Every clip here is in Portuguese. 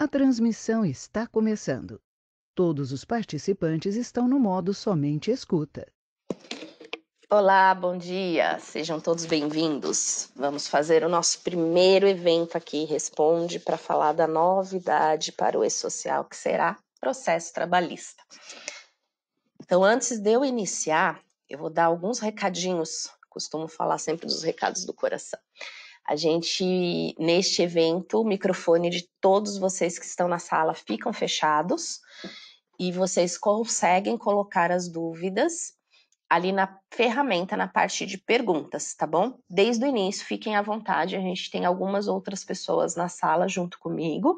A transmissão está começando. Todos os participantes estão no modo somente escuta. Olá, bom dia, sejam todos bem-vindos. Vamos fazer o nosso primeiro evento aqui, Responde, para falar da novidade para o E-Social, que será processo trabalhista. Então, antes de eu iniciar, eu vou dar alguns recadinhos, costumo falar sempre dos recados do coração. A gente, neste evento, o microfone de todos vocês que estão na sala ficam fechados e vocês conseguem colocar as dúvidas ali na ferramenta, na parte de perguntas, tá bom? Desde o início, fiquem à vontade, a gente tem algumas outras pessoas na sala junto comigo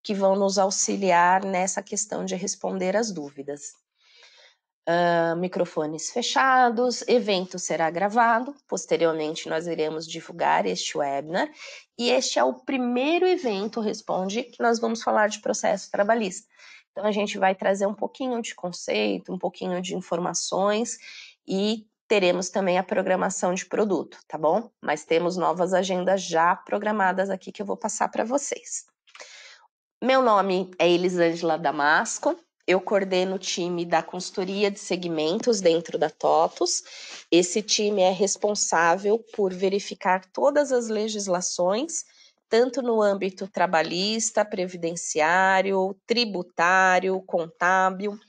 que vão nos auxiliar nessa questão de responder as dúvidas. Microfones fechados, evento será gravado, posteriormente nós iremos divulgar este webinar, e este é o primeiro evento Responde que nós vamos falar de processo trabalhista. Então a gente vai trazer um pouquinho de conceito, um pouquinho de informações e teremos também a programação de produto, tá bom? Mas temos novas agendas já programadas aqui que eu vou passar para vocês. Meu nome é Elisângela Damasco, eu coordeno o time da consultoria de segmentos dentro da TOTUS. Esse time é responsável por verificar todas as legislações, tanto no âmbito trabalhista, previdenciário, tributário, contábil,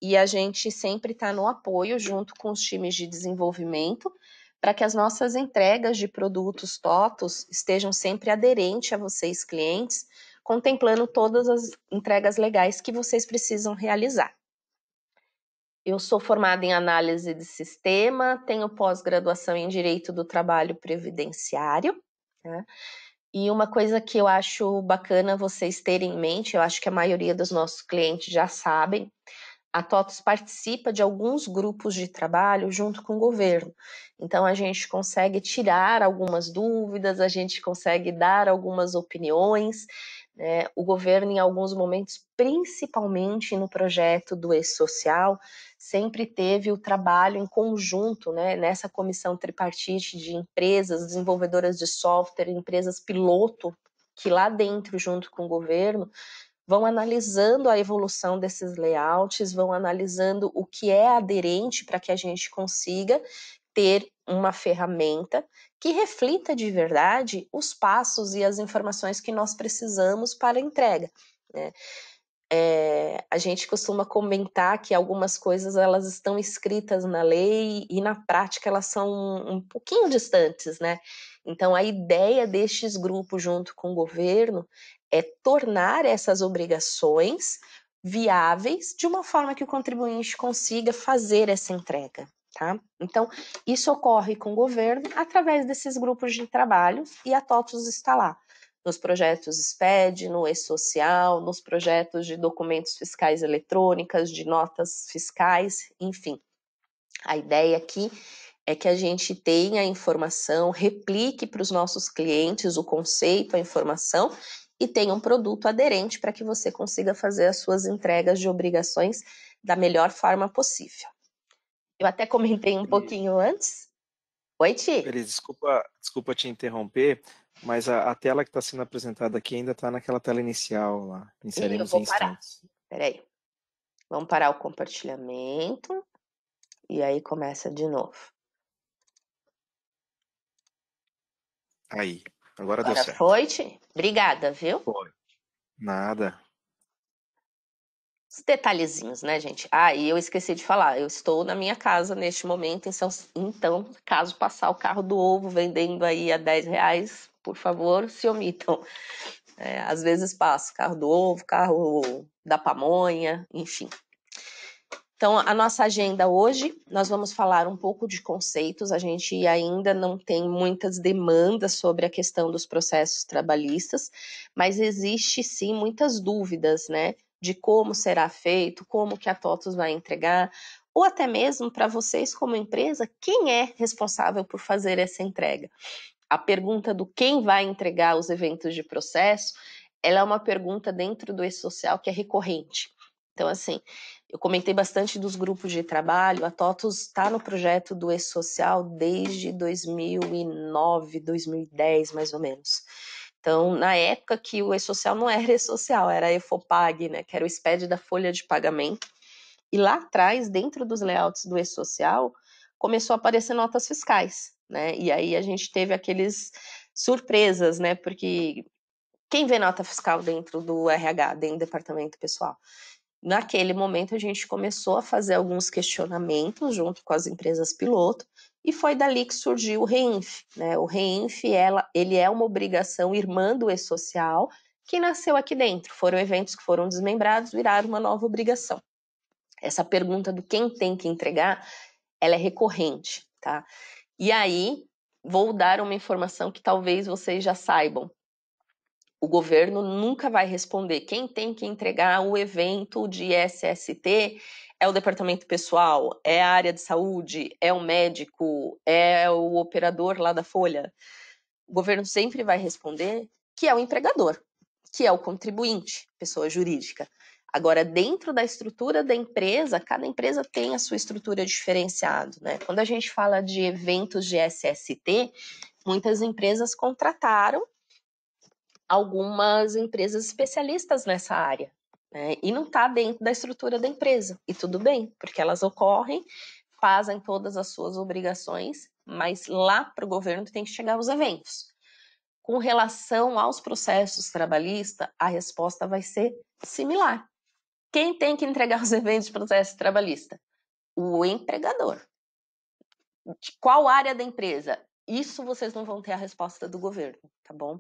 e a gente sempre está no apoio junto com os times de desenvolvimento para que as nossas entregas de produtos TOTUS estejam sempre aderentes a vocês, clientes, contemplando todas as entregas legais que vocês precisam realizar. Eu sou formada em análise de sistema, tenho pós-graduação em Direito do Trabalho Previdenciário, né? E uma coisa que eu acho bacana vocês terem em mente, eu acho que a maioria dos nossos clientes já sabem, a TOTUS participa de alguns grupos de trabalho junto com o governo. Então, a gente consegue tirar algumas dúvidas, a gente consegue dar algumas opiniões, né? O governo, em alguns momentos, principalmente no projeto do E-Social, sempre teve o trabalho em conjunto, né, nessa comissão tripartite de empresas desenvolvedoras de software, empresas piloto, que lá dentro, junto com o governo, vão analisando a evolução desses layouts, vão analisando o que é aderente para que a gente consiga ter uma ferramenta que reflita de verdade os passos e as informações que nós precisamos para a entrega, né? A gente costuma comentar que algumas coisas elas estão escritas na lei e na prática elas são um pouquinho distantes, né? Então a ideia destes grupos junto com o governo é tornar essas obrigações viáveis de uma forma que o contribuinte consiga fazer essa entrega, tá? Então isso ocorre com o governo através desses grupos de trabalho e a TOTUS está lá nos projetos SPED, no E-Social, nos projetos de documentos fiscais eletrônicas, de notas fiscais, enfim. A ideia aqui é que a gente tenha a informação, replique para os nossos clientes o conceito, a informação, e tenha um produto aderente para que você consiga fazer as suas entregas de obrigações da melhor forma possível. Eu até comentei um pouquinho antes. Oi, Ti. Beleza, desculpa te interromper, mas a tela que está sendo apresentada aqui ainda está naquela tela inicial lá. Ih, eu Iniciaremos em vou parar. instantes. Peraí. Vamos parar o compartilhamento. E aí começa de novo. Aí, agora deu Agora certo. foi, Ti? Obrigada, viu? Foi. Nada. Os detalhezinhos, né, gente? Ah, e eu esqueci de falar, eu estou na minha casa neste momento, então, caso passar o carro do ovo vendendo aí a R$10, por favor, se omitam. Às vezes passa carro do ovo, carro da pamonha, enfim. Então, a nossa agenda hoje, nós vamos falar um pouco de conceitos, a gente ainda não tem muitas demandas sobre a questão dos processos trabalhistas, mas existe sim muitas dúvidas, né, de como será feito, como que a TOTUS vai entregar, ou até mesmo para vocês como empresa, quem é responsável por fazer essa entrega? A pergunta do quem vai entregar os eventos de processo, ela é uma pergunta dentro do E-Social que é recorrente. Então, assim, eu comentei bastante dos grupos de trabalho, a TOTUS está no projeto do E-Social desde 2009, 2010, mais ou menos. Então, na época que o E-Social não era E-Social, era a Efopag, né, que era o SPED da folha de pagamento. E lá atrás, dentro dos layouts do E-Social, começou a aparecer notas fiscais, né? E aí a gente teve aqueles surpresas, né? Porque quem vê nota fiscal dentro do RH, dentro do departamento pessoal? Naquele momento a gente começou a fazer alguns questionamentos junto com as empresas piloto e foi dali que surgiu o REINF, né? O REINF, ele é uma obrigação irmã do E-Social que nasceu aqui dentro. Foram eventos que foram desmembrados, viraram uma nova obrigação. Essa pergunta do quem tem que entregar, ela é recorrente, tá? E aí, vou dar uma informação que talvez vocês já saibam. O governo nunca vai responder. Quem tem que entregar o evento de SST é o departamento pessoal, é a área de saúde, é o médico, é o operador lá da folha. O governo sempre vai responder que é o empregador, que é o contribuinte, pessoa jurídica. Agora, dentro da estrutura da empresa, cada empresa tem a sua estrutura diferenciada, né? Quando a gente fala de eventos de SST, muitas empresas contrataram algumas empresas especialistas nessa área, né? E não está dentro da estrutura da empresa. E tudo bem, porque elas ocorrem, fazem todas as suas obrigações, mas lá para o governo tem que chegar os eventos. Com relação aos processos trabalhistas, a resposta vai ser similar. Quem tem que entregar os eventos de processo trabalhista? O empregador. De qual área da empresa? Isso vocês não vão ter a resposta do governo, tá bom?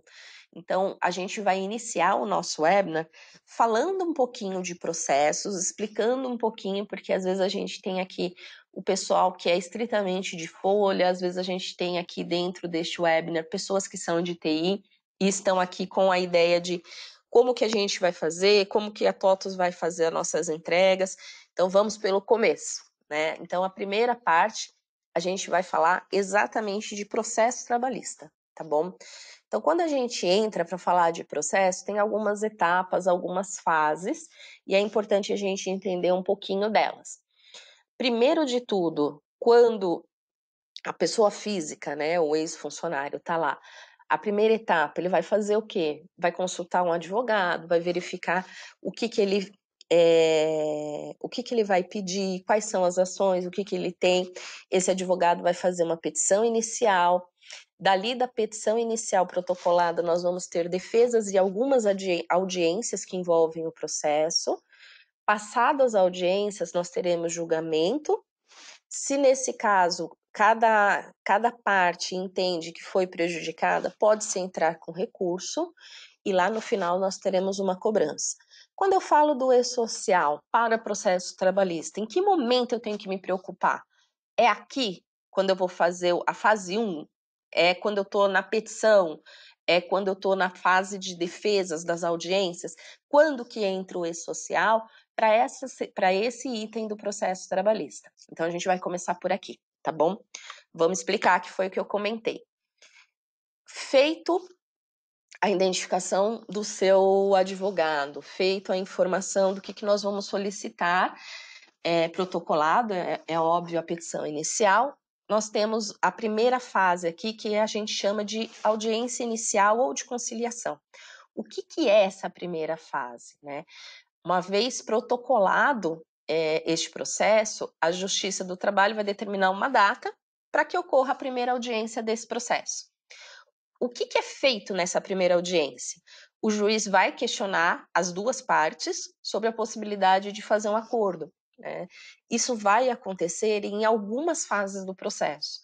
Então, a gente vai iniciar o nosso webinar falando um pouquinho de processos, explicando um pouquinho, porque às vezes a gente tem aqui o pessoal que é estritamente de folha, às vezes a gente tem aqui dentro deste webinar pessoas que são de TI e estão aqui com a ideia de como que a gente vai fazer, como que a TOTUS vai fazer as nossas entregas. Então, vamos pelo começo, né? Então, a primeira parte, a gente vai falar exatamente de processo trabalhista, tá bom? Então, quando a gente entra para falar de processo, tem algumas etapas, algumas fases, e é importante a gente entender um pouquinho delas. Primeiro de tudo, quando a pessoa física, né, o ex-funcionário está lá, a primeira etapa, ele vai fazer o quê? Vai consultar um advogado, vai verificar o que ele vai pedir, quais são as ações, o que ele tem. Esse advogado vai fazer uma petição inicial. Dali da petição inicial protocolada, nós vamos ter defesas e algumas audiências que envolvem o processo. Passadas as audiências, nós teremos julgamento. Se nesse caso cada parte entende que foi prejudicada, pode-se entrar com recurso e lá no final nós teremos uma cobrança. Quando eu falo do E-Social para processo trabalhista, em que momento eu tenho que me preocupar? É aqui, quando eu vou fazer a fase 1? É quando eu estou na petição? É quando eu estou na fase de defesas das audiências? Quando que entra o E-Social para esse item do processo trabalhista? Então, a gente vai começar por aqui, tá bom? Vamos explicar que foi o que eu comentei. Feito a identificação do seu advogado, feito a informação do que nós vamos solicitar, protocolado, é óbvio, a petição inicial, nós temos a primeira fase aqui, que a gente chama de audiência inicial ou de conciliação. O que é essa primeira fase, né? Uma vez protocolado este processo, a Justiça do Trabalho vai determinar uma data para que ocorra a primeira audiência desse processo. O que é feito nessa primeira audiência? O juiz vai questionar as duas partes sobre a possibilidade de fazer um acordo, né? Isso vai acontecer em algumas fases do processo,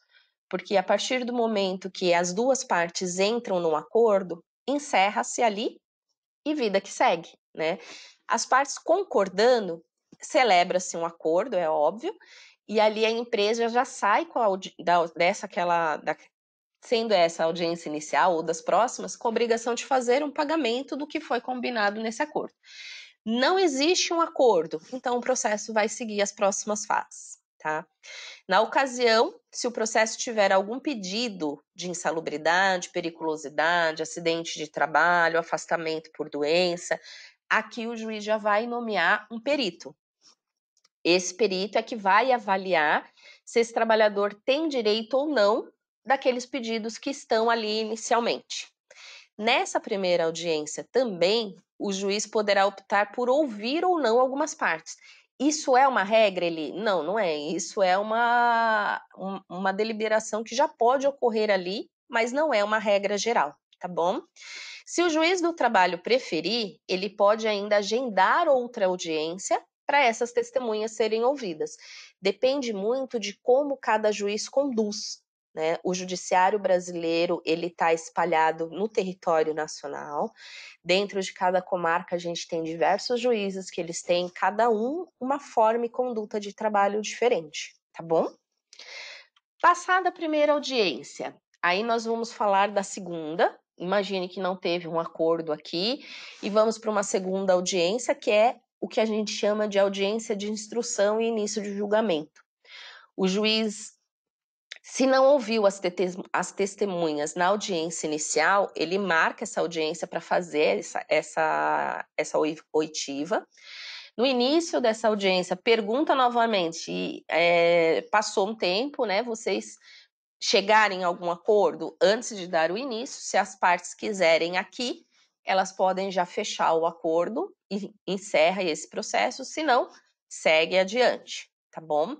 porque a partir do momento que as duas partes entram num acordo, encerra-se ali e vida que segue, né? As partes concordando, celebra-se um acordo, é óbvio, e ali a empresa já sai com sendo essa a audiência inicial ou das próximas, com a obrigação de fazer um pagamento do que foi combinado nesse acordo. Não existe um acordo, então o processo vai seguir as próximas fases, tá? Na ocasião, se o processo tiver algum pedido de insalubridade, periculosidade, acidente de trabalho, afastamento por doença, aqui o juiz já vai nomear um perito. Esse perito é que vai avaliar se esse trabalhador tem direito ou não daqueles pedidos que estão ali inicialmente. Nessa primeira audiência também, o juiz poderá optar por ouvir ou não algumas partes. Isso é uma regra, Eli? Não, não é. Isso é uma deliberação que já pode ocorrer ali, mas não é uma regra geral, tá bom? Se o juiz do trabalho preferir, ele pode ainda agendar outra audiência para essas testemunhas serem ouvidas. Depende muito de como cada juiz conduz, né? O judiciário brasileiro, ele está espalhado no território nacional. Dentro de cada comarca, a gente tem diversos juízes que eles têm, cada um, uma forma e conduta de trabalho diferente, tá bom? Passada a primeira audiência, aí nós vamos falar da segunda. Imagine que não teve um acordo aqui e vamos para uma segunda audiência, que é o que a gente chama de audiência de instrução e início de julgamento. O juiz, se não ouviu as testemunhas na audiência inicial, ele marca essa audiência para fazer essa oitiva. No início dessa audiência, pergunta novamente, passou um tempo, né? Vocês chegarem a algum acordo antes de dar o início, se as partes quiserem aqui, elas podem já fechar o acordo e encerra esse processo, se não, segue adiante, tá bom?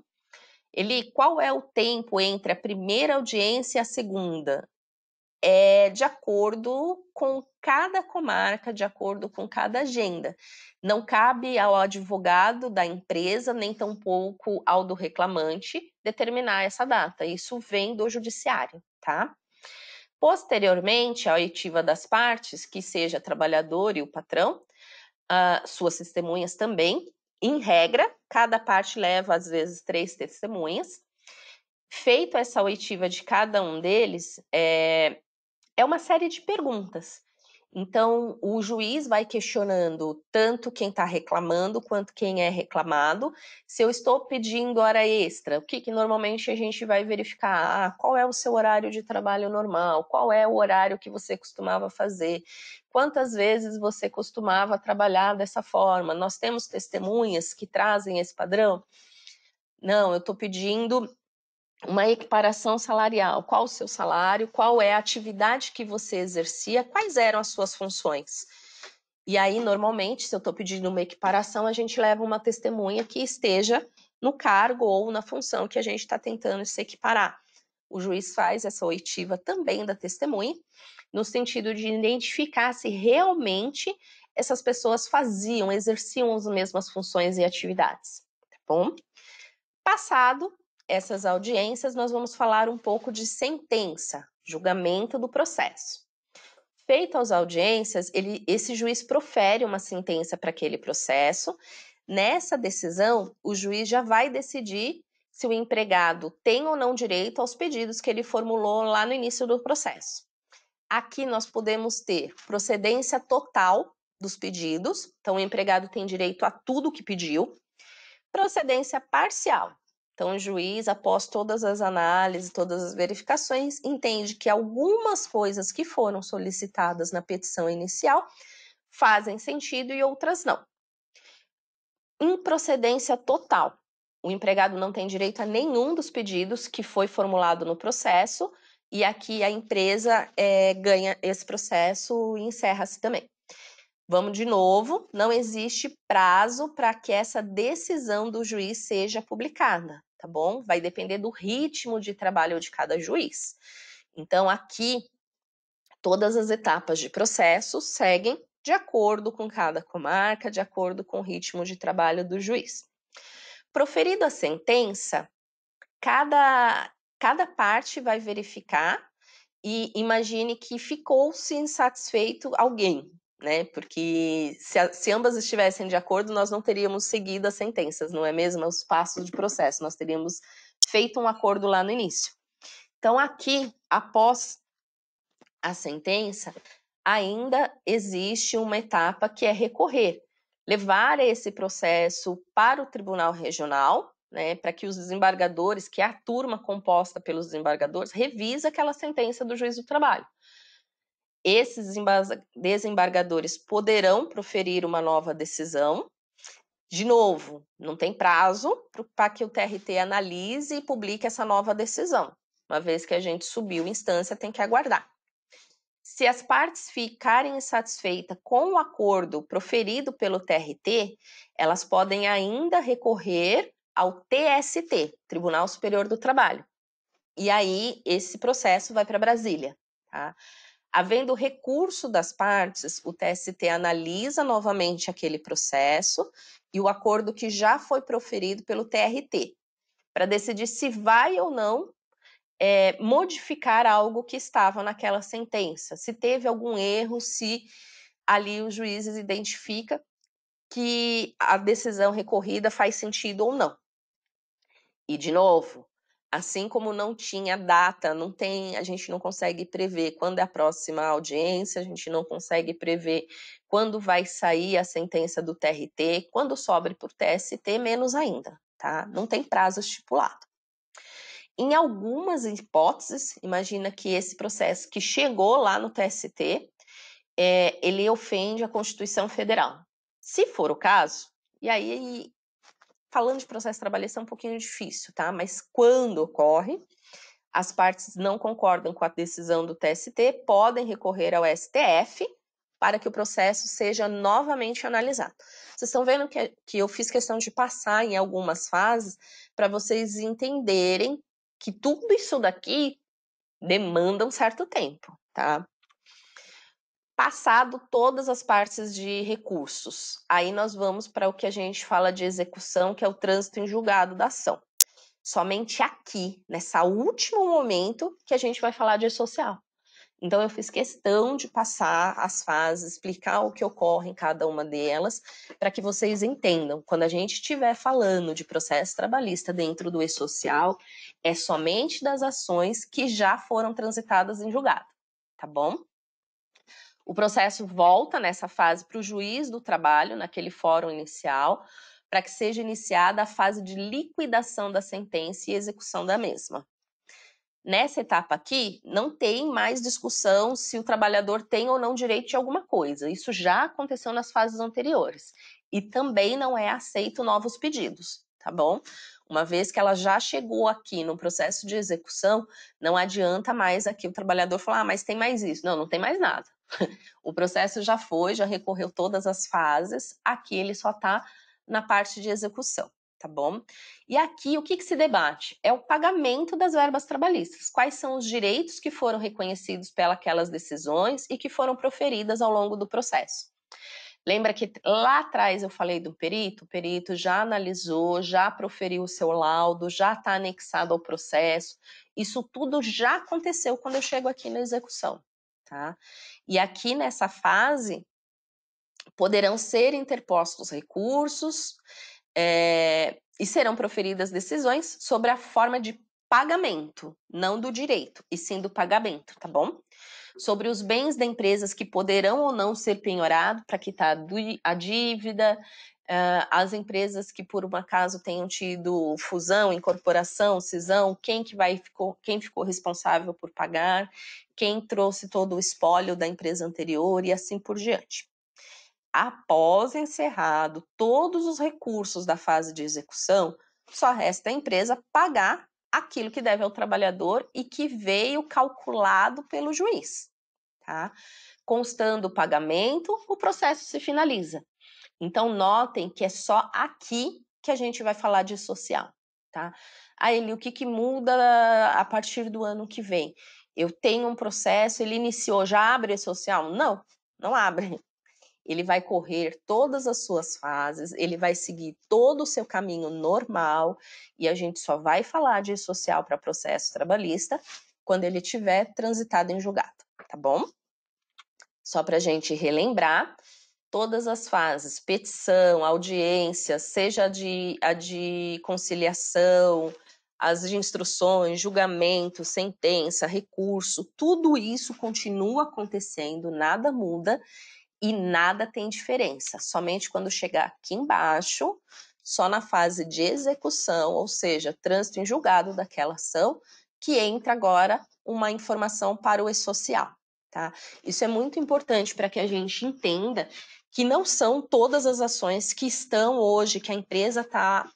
Eli, qual é o tempo entre a primeira audiência e a segunda? É de acordo com cada comarca, de acordo com cada agenda. Não cabe ao advogado da empresa, nem tampouco ao do reclamante, determinar essa data. Isso vem do judiciário, tá? Posteriormente, a oitiva das partes, que seja trabalhador e o patrão, suas testemunhas também, em regra, cada parte leva, às vezes, 3 testemunhas. Feito essa oitiva de cada um deles, é uma série de perguntas. Então, o juiz vai questionando tanto quem está reclamando quanto quem é reclamado. Se eu estou pedindo hora extra, o que normalmente a gente vai verificar? Qual é o seu horário de trabalho normal? Qual é o horário que você costumava fazer? Quantas vezes você costumava trabalhar dessa forma? Nós temos testemunhas que trazem esse padrão? Não, eu estou pedindo uma equiparação salarial. Qual o seu salário? Qual é a atividade que você exercia? Quais eram as suas funções? E aí, normalmente, se eu estou pedindo uma equiparação, a gente leva uma testemunha que esteja no cargo ou na função que a gente está tentando se equiparar. O juiz faz essa oitiva também da testemunha, no sentido de identificar se realmente essas pessoas exerciam as mesmas funções e atividades, tá bom? Passado essas audiências, nós vamos falar um pouco de sentença, julgamento do processo. Feito as audiências, esse juiz profere uma sentença para aquele processo. Nessa decisão, o juiz já vai decidir se o empregado tem ou não direito aos pedidos que ele formulou lá no início do processo. Aqui nós podemos ter procedência total dos pedidos, então o empregado tem direito a tudo que pediu. Procedência parcial. Então, o juiz, após todas as análises, todas as verificações, entende que algumas coisas que foram solicitadas na petição inicial fazem sentido e outras não. Improcedência total. O empregado não tem direito a nenhum dos pedidos que foi formulado no processo e aqui a empresa ganha esse processo e encerra-se também. Vamos de novo, não existe prazo para que essa decisão do juiz seja publicada, tá bom? Vai depender do ritmo de trabalho de cada juiz. Então, aqui, todas as etapas de processo seguem de acordo com cada comarca, de acordo com o ritmo de trabalho do juiz. Proferida a sentença, cada parte vai verificar e imagine que ficou-se insatisfeito alguém, né? Porque se ambas estivessem de acordo, nós não teríamos seguido as sentenças, não é mesmo? Os passos de processo, nós teríamos feito um acordo lá no início. Então, aqui, após a sentença, ainda existe uma etapa que é recorrer, levar esse processo para o Tribunal Regional, né, para que os desembargadores, que é a turma composta pelos desembargadores, revise aquela sentença do juiz do trabalho. Esses desembargadores poderão proferir uma nova decisão. De novo, não tem prazo para que o TRT analise e publique essa nova decisão. Uma vez que a gente subiu instância, tem que aguardar. Se as partes ficarem insatisfeitas com o acordo proferido pelo TRT, elas podem ainda recorrer ao TST, Tribunal Superior do Trabalho. E aí, esse processo vai para Brasília, tá? Havendo recurso das partes, o TST analisa novamente aquele processo e o acordo que já foi proferido pelo TRT, para decidir se vai ou não modificar algo que estava naquela sentença, se teve algum erro, se ali os juízes identificam que a decisão recorrida faz sentido ou não. E, de novo, assim como não tinha data, a gente não consegue prever quando é a próxima audiência, a gente não consegue prever quando vai sair a sentença do TRT, quando sobra por TST, menos ainda, tá? Não tem prazo estipulado. Em algumas hipóteses, imagina que esse processo que chegou lá no TST, ele ofende a Constituição Federal. Se for o caso, e aí, falando de processo trabalhista é um pouquinho difícil, tá? Mas quando ocorre, as partes não concordam com a decisão do TST, podem recorrer ao STF para que o processo seja novamente analisado. Vocês estão vendo que eu fiz questão de passar em algumas fases para vocês entenderem que tudo isso daqui demanda um certo tempo, tá? Passado todas as partes de recursos, aí nós vamos para o que a gente fala de execução, que é o trânsito em julgado da ação. Somente aqui, nessa último momento, que a gente vai falar de E-Social. Então, eu fiz questão de passar as fases, explicar o que ocorre em cada uma delas, para que vocês entendam. Quando a gente estiver falando de processo trabalhista dentro do E-Social, é somente das ações que já foram transitadas em julgado, tá bom? O processo volta nessa fase para o juiz do trabalho, naquele fórum inicial, para que seja iniciada a fase de liquidação da sentença e execução da mesma. Nessa etapa aqui, não tem mais discussão se o trabalhador tem ou não direito de alguma coisa. Isso já aconteceu nas fases anteriores. E também não é aceito novos pedidos, tá bom? Uma vez que ela já chegou aqui no processo de execução, não adianta mais aqui o trabalhador falar, mas tem mais isso. Não, não tem mais nada. O processo já foi, já recorreu todas as fases, aqui ele só está na parte de execução, tá bom? E aqui o que se debate? É o pagamento das verbas trabalhistas. Quais são os direitos que foram reconhecidos pelas decisões e que foram proferidas ao longo do processo? Lembra que lá atrás eu falei do perito? O perito já analisou, já proferiu o seu laudo, já está anexado ao processo. Isso tudo já aconteceu quando eu chego aqui na execução, tá? E aqui nessa fase poderão ser interpostos recursos e serão proferidas decisões sobre a forma de pagamento, não do direito, e sim do pagamento, tá bom? Sobre os bens da empresa que poderão ou não ser penhorados para quitar a dívida, as empresas que por um acaso tenham tido fusão, incorporação, cisão, quem ficou responsável por pagar, quem trouxe todo o espólio da empresa anterior e assim por diante. Após encerrado todos os recursos da fase de execução, só resta a empresa pagar aquilo que deve ao trabalhador e que veio calculado pelo juiz, tá? Constando o pagamento, o processo se finaliza. Então, notem que é só aqui que a gente vai falar de social, tá? Aí, o que muda a partir do ano que vem? Eu tenho um processo, ele iniciou, já abre social? Não, não abre. Ele vai correr todas as suas fases, ele vai seguir todo o seu caminho normal e a gente só vai falar de social para processo trabalhista quando ele tiver transitado em julgado, tá bom? Só para a gente relembrar, todas as fases, petição, audiência, seja a de conciliação, as de instruções, julgamento, sentença, recurso, tudo isso continua acontecendo, nada muda e nada tem diferença. Somente quando chegar aqui embaixo, só na fase de execução, ou seja, trânsito em julgado daquela ação, que entra agora uma informação para o E-Social, tá? Isso é muito importante para que a gente entenda que não são todas as ações que estão hoje, que a empresa está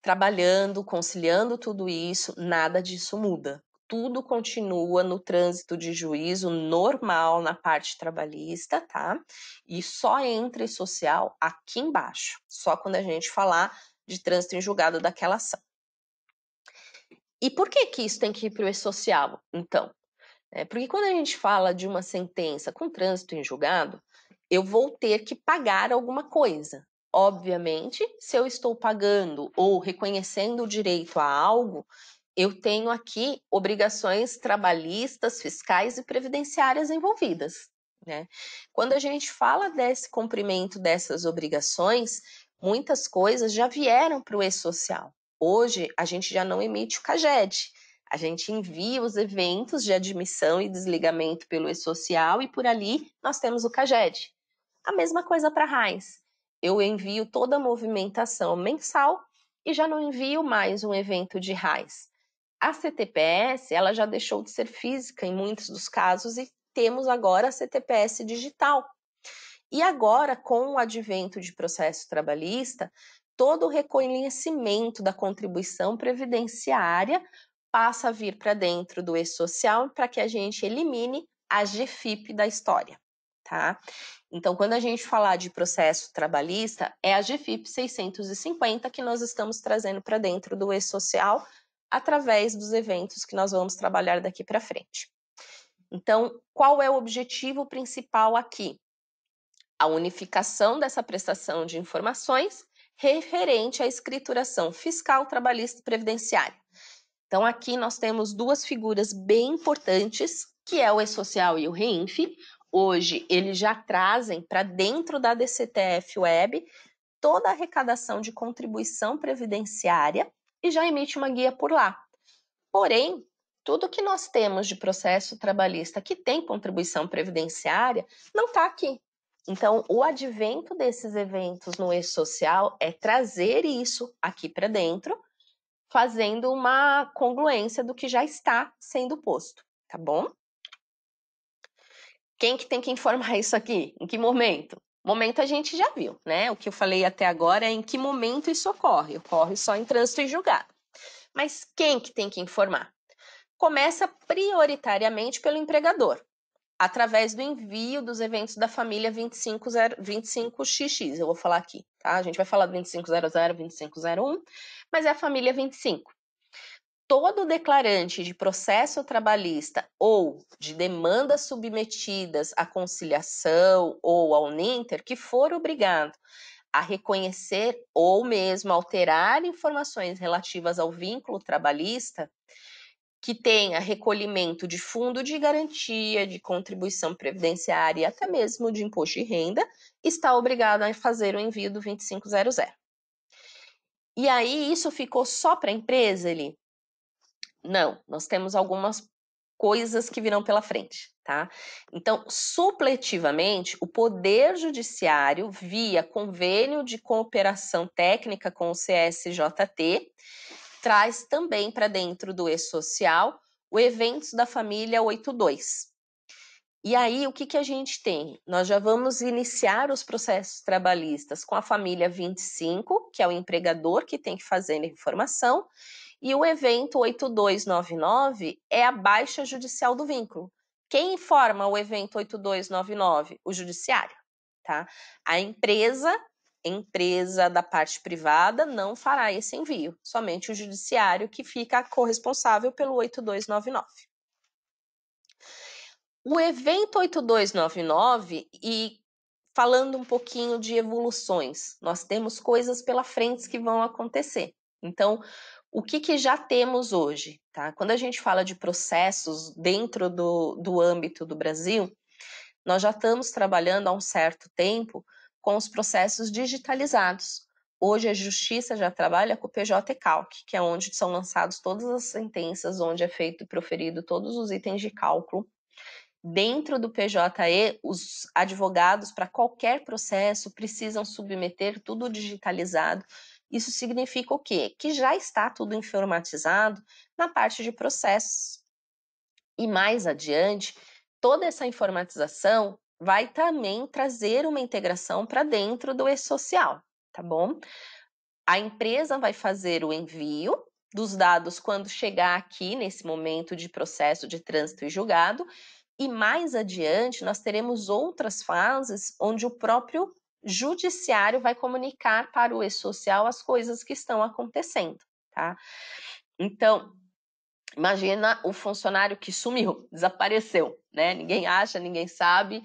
trabalhando, conciliando tudo isso, nada disso muda. tudo continua no trânsito de juízo normal na parte trabalhista, tá? E só entra e-social aqui embaixo, só quando a gente falar de trânsito em julgado daquela ação. E por que que isso tem que ir para o e-social, então? Porque quando a gente fala de uma sentença com trânsito em julgado, eu vou ter que pagar alguma coisa. Obviamente, se eu estou pagando ou reconhecendo o direito a algo, eu tenho aqui obrigações trabalhistas, fiscais e previdenciárias envolvidas, né? Quando a gente fala desse cumprimento dessas obrigações, muitas coisas já vieram para o e-social. Hoje, a gente já não emite o CAGED, a gente envia os eventos de admissão e desligamento pelo e-social e por ali nós temos o CAGED. A mesma coisa para a RAIS. Eu envio toda a movimentação mensal e já não envio mais um evento de RAIS. A CTPS, ela já deixou de ser física em muitos dos casos e temos agora a CTPS digital. E agora, com o advento de processo trabalhista, todo o reconhecimento da contribuição previdenciária passa a vir para dentro do e-social para que a gente elimine a GFIP da história, tá? Então, quando a gente falar de processo trabalhista, é a GFIP 650 que nós estamos trazendo para dentro do e-social através dos eventos que nós vamos trabalhar daqui para frente. Então, qual é o objetivo principal aqui? A unificação dessa prestação de informações referente à escrituração fiscal, trabalhista e previdenciária. Então, aqui nós temos duas figuras bem importantes, que é o e-social e o REINF. Hoje, eles já trazem para dentro da DCTF Web toda a arrecadação de contribuição previdenciária e já emite uma guia por lá. Porém, tudo que nós temos de processo trabalhista que tem contribuição previdenciária não está aqui. Então, o advento desses eventos no e-social é trazer isso aqui para dentro, fazendo uma congruência do que já está sendo posto, tá bom? Quem que tem que informar isso aqui? Em que momento? Momento a gente já viu, né? O que eu falei até agora é em que momento isso ocorre. Ocorre só em trânsito e julgado. Mas quem que tem que informar? Começa prioritariamente pelo empregador, através do envio dos eventos da família 25XX. Eu vou falar aqui, tá? A gente vai falar do 2500, 2501, mas é a família 25. Todo declarante de processo trabalhista ou de demandas submetidas à conciliação ou ao Uninter que for obrigado a reconhecer ou mesmo alterar informações relativas ao vínculo trabalhista, que tenha recolhimento de fundo de garantia, de contribuição previdenciária e até mesmo de imposto de renda, está obrigado a fazer o envio do 2500. E aí, isso ficou só para a empresa, Eli? Não, nós temos algumas coisas que virão pela frente, tá? Então, supletivamente, o Poder Judiciário, via convênio de cooperação técnica com o CSJT, traz também para dentro do e-social o Eventos da Família 82. E aí, o que a gente tem? Nós já vamos iniciar os processos trabalhistas com a família 25, que é o empregador que tem que fazer a informação, e o evento 8299 é a baixa judicial do vínculo. Quem informa o evento 8299? O judiciário, tá? A empresa da parte privada não fará esse envio, somente o judiciário que fica corresponsável pelo 8299. O evento 8299, e falando um pouquinho de evoluções, nós temos coisas pela frente que vão acontecer. Então, o que já temos hoje, tá? Quando a gente fala de processos dentro do âmbito do Brasil, nós já estamos trabalhando há um certo tempo com os processos digitalizados. Hoje a Justiça já trabalha com o PJ-Calc, que é onde são lançadas todas as sentenças, onde é feito e proferido todos os itens de cálculo. Dentro do PJE, os advogados, para qualquer processo, precisam submeter tudo digitalizado. Isso significa o quê? Que já está tudo informatizado na parte de processos. E mais adiante, toda essa informatização vai também trazer uma integração para dentro do e-social, tá bom? A empresa vai fazer o envio dos dados quando chegar aqui nesse momento de processo de trânsito e julgado, e mais adiante nós teremos outras fases onde o próprio judiciário vai comunicar para o e-social as coisas que estão acontecendo, tá? Então, imagina o funcionário que sumiu, desapareceu, né? Ninguém acha, ninguém sabe.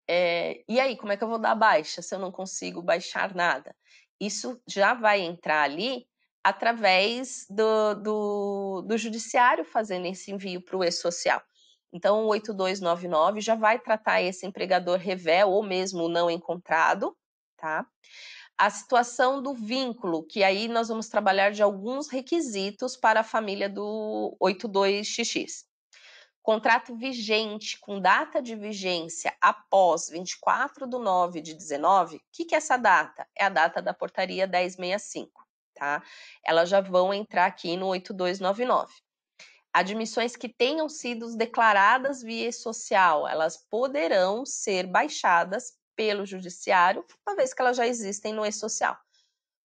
E aí, como é que eu vou dar baixa se eu não consigo baixar nada? Isso já vai entrar ali através do judiciário fazendo esse envio para o e-social. Então, o 8299 já vai tratar esse empregador revé ou mesmo não encontrado, tá? A situação do vínculo, que aí nós vamos trabalhar de alguns requisitos para a família do 82XX. Contrato vigente, com data de vigência após 24/9 de 19, o que é essa data? É a data da portaria 1065, tá? Elas já vão entrar aqui no 8299. Admissões que tenham sido declaradas via social, elas poderão ser baixadas pelo judiciário, uma vez que elas já existem no e-social.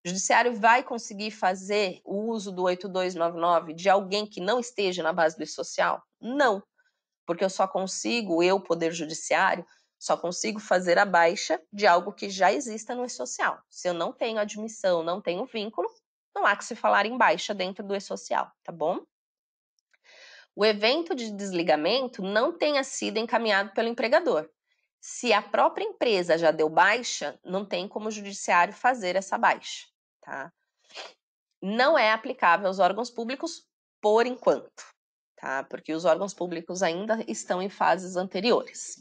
O judiciário vai conseguir fazer o uso do 8299 de alguém que não esteja na base do e-social? Não, porque eu, Poder Judiciário, só consigo fazer a baixa de algo que já exista no e-social. Se eu não tenho admissão, não tenho vínculo, não há que se falar em baixa dentro do e-social, tá bom? O evento de desligamento não tenha sido encaminhado pelo empregador. Se a própria empresa já deu baixa, não tem como o judiciário fazer essa baixa, tá? Não é aplicável aos órgãos públicos por enquanto, tá? Porque os órgãos públicos ainda estão em fases anteriores.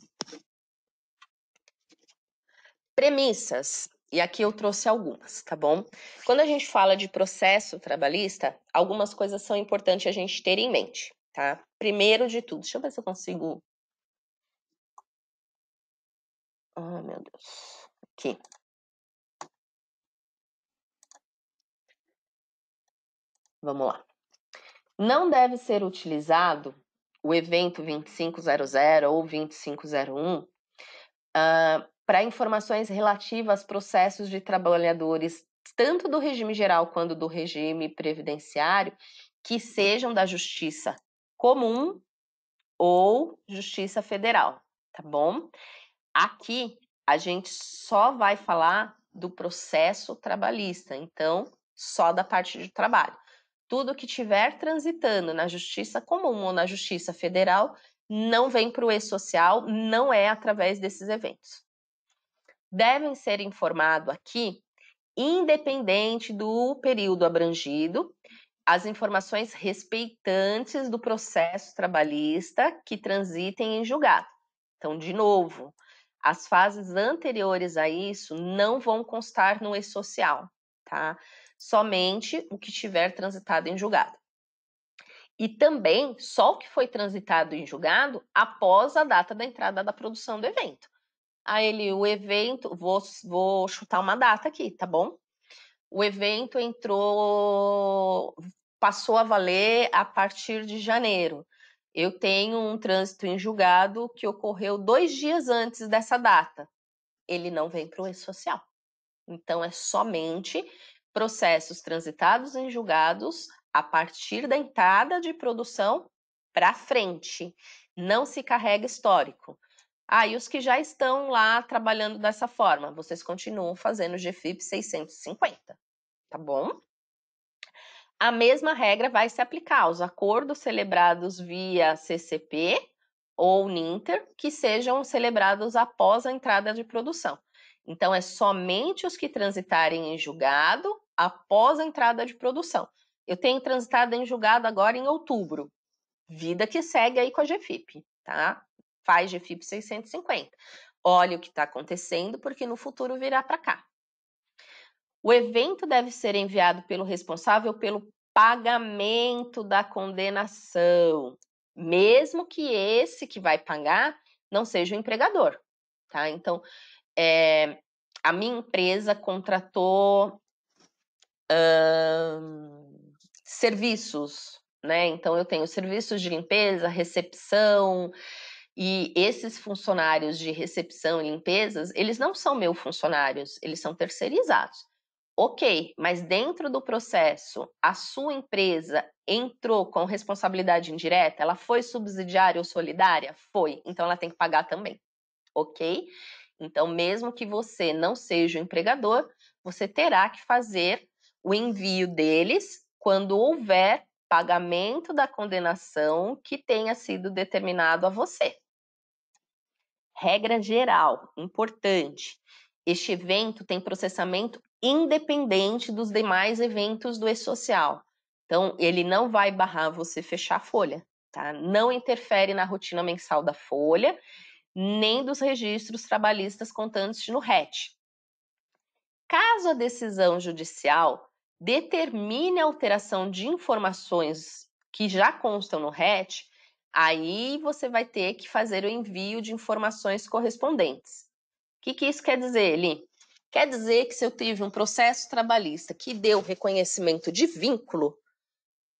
Premissas, e aqui eu trouxe algumas, tá bom? Quando a gente fala de processo trabalhista, algumas coisas são importantes a gente ter em mente, tá? Primeiro de tudo, deixa eu ver se eu consigo... Ai, meu Deus. Aqui. Vamos lá. Não deve ser utilizado o evento 2500 ou 2501 para informações relativas a processos de trabalhadores, tanto do regime geral quanto do regime previdenciário, que sejam da Justiça Comum ou Justiça Federal, tá bom? Aqui a gente só vai falar do processo trabalhista, então só da parte de trabalho. Tudo que tiver transitando na Justiça Comum ou na Justiça Federal não vem para o e-social, não é através desses eventos. Devem ser informados aqui, independente do período abrangido, as informações respeitantes do processo trabalhista que transitem em julgado. Então, de novo, as fases anteriores a isso não vão constar no e-social, tá? Somente o que tiver transitado em julgado. E também só o que foi transitado em julgado após a data da entrada da produção do evento. Aí o evento, vou chutar uma data aqui, tá bom? O evento passou a valer a partir de janeiro. Eu tenho um trânsito em julgado que ocorreu 2 dias antes dessa data. Ele não vem para o e-social. Então, é somente processos transitados em julgados a partir da entrada de produção para frente. Não se carrega histórico. E os que já estão lá trabalhando dessa forma, vocês continuam fazendo GFIP 650, tá bom? A mesma regra vai se aplicar aos acordos celebrados via CCP ou NINTER, que sejam celebrados após a entrada de produção. Então, é somente os que transitarem em julgado após a entrada de produção. Eu tenho transitado em julgado agora em outubro. Vida que segue aí com a GFIP, tá? Faz GFIP 650. Olha o que está acontecendo, porque no futuro virá para cá. O evento deve ser enviado pelo responsável pelo pagamento da condenação, mesmo que esse que vai pagar não seja o empregador, tá? Então, a minha empresa contratou serviços, né? Então, eu tenho serviços de limpeza, recepção, e esses funcionários de recepção e limpezas, eles não são meus funcionários, eles são terceirizados. Ok, mas dentro do processo, a sua empresa entrou com responsabilidade indireta? Ela foi subsidiária ou solidária? Foi, então ela tem que pagar também, ok? Então, mesmo que você não seja o empregador, você terá que fazer o envio deles quando houver pagamento da condenação que tenha sido determinado a você. Regra geral, importante. Este evento tem processamento independente dos demais eventos do e-social. Então, ele não vai barrar você fechar a folha, tá? Não interfere na rotina mensal da folha, nem dos registros trabalhistas constantes no RET. Caso a decisão judicial determine a alteração de informações que já constam no RET, aí você vai ter que fazer o envio de informações correspondentes. O que isso quer dizer, Eli? Quer dizer que se eu tive um processo trabalhista que deu reconhecimento de vínculo,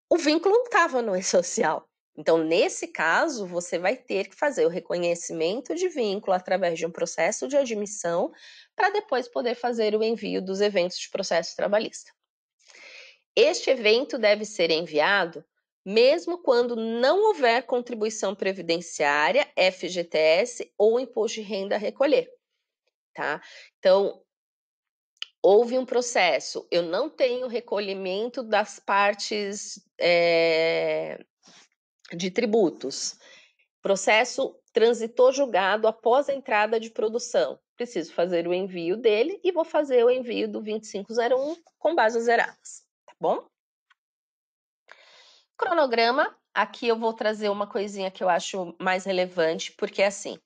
o vínculo não estava no e-social. Então, nesse caso, você vai ter que fazer o reconhecimento de vínculo através de um processo de admissão para depois poder fazer o envio dos eventos de processo trabalhista. Este evento deve ser enviado mesmo quando não houver contribuição previdenciária, FGTS ou imposto de renda a recolher, tá? Então, houve um processo, eu não tenho recolhimento das partes de tributos. Processo transitou julgado após a entrada de produção. Preciso fazer o envio dele e vou fazer o envio do 2501 com bases zeradas, tá bom? Cronograma, aqui eu vou trazer uma coisinha que eu acho mais relevante, porque assim,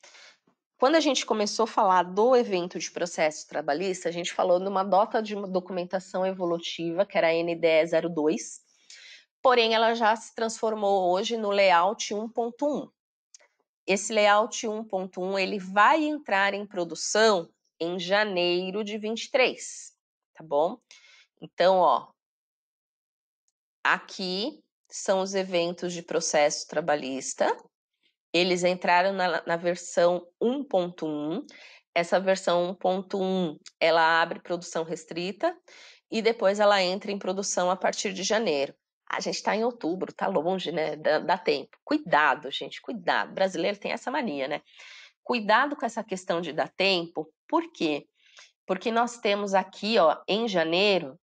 quando a gente começou a falar do evento de processo trabalhista, a gente falou numa nota de documentação evolutiva, que era a NDE02, porém ela já se transformou hoje no layout 1.1. Esse layout 1.1 ele vai entrar em produção em janeiro de 23, tá bom? Então, ó, aqui são os eventos de processo trabalhista. Eles entraram na versão 1.1. Essa versão 1.1, ela abre produção restrita e depois ela entra em produção a partir de janeiro. A gente está em outubro, tá longe, né? Dá tempo. Cuidado, gente, cuidado. O brasileiro tem essa mania, né? Cuidado com essa questão de dar tempo. Por quê? Porque nós temos aqui, ó, em janeiro,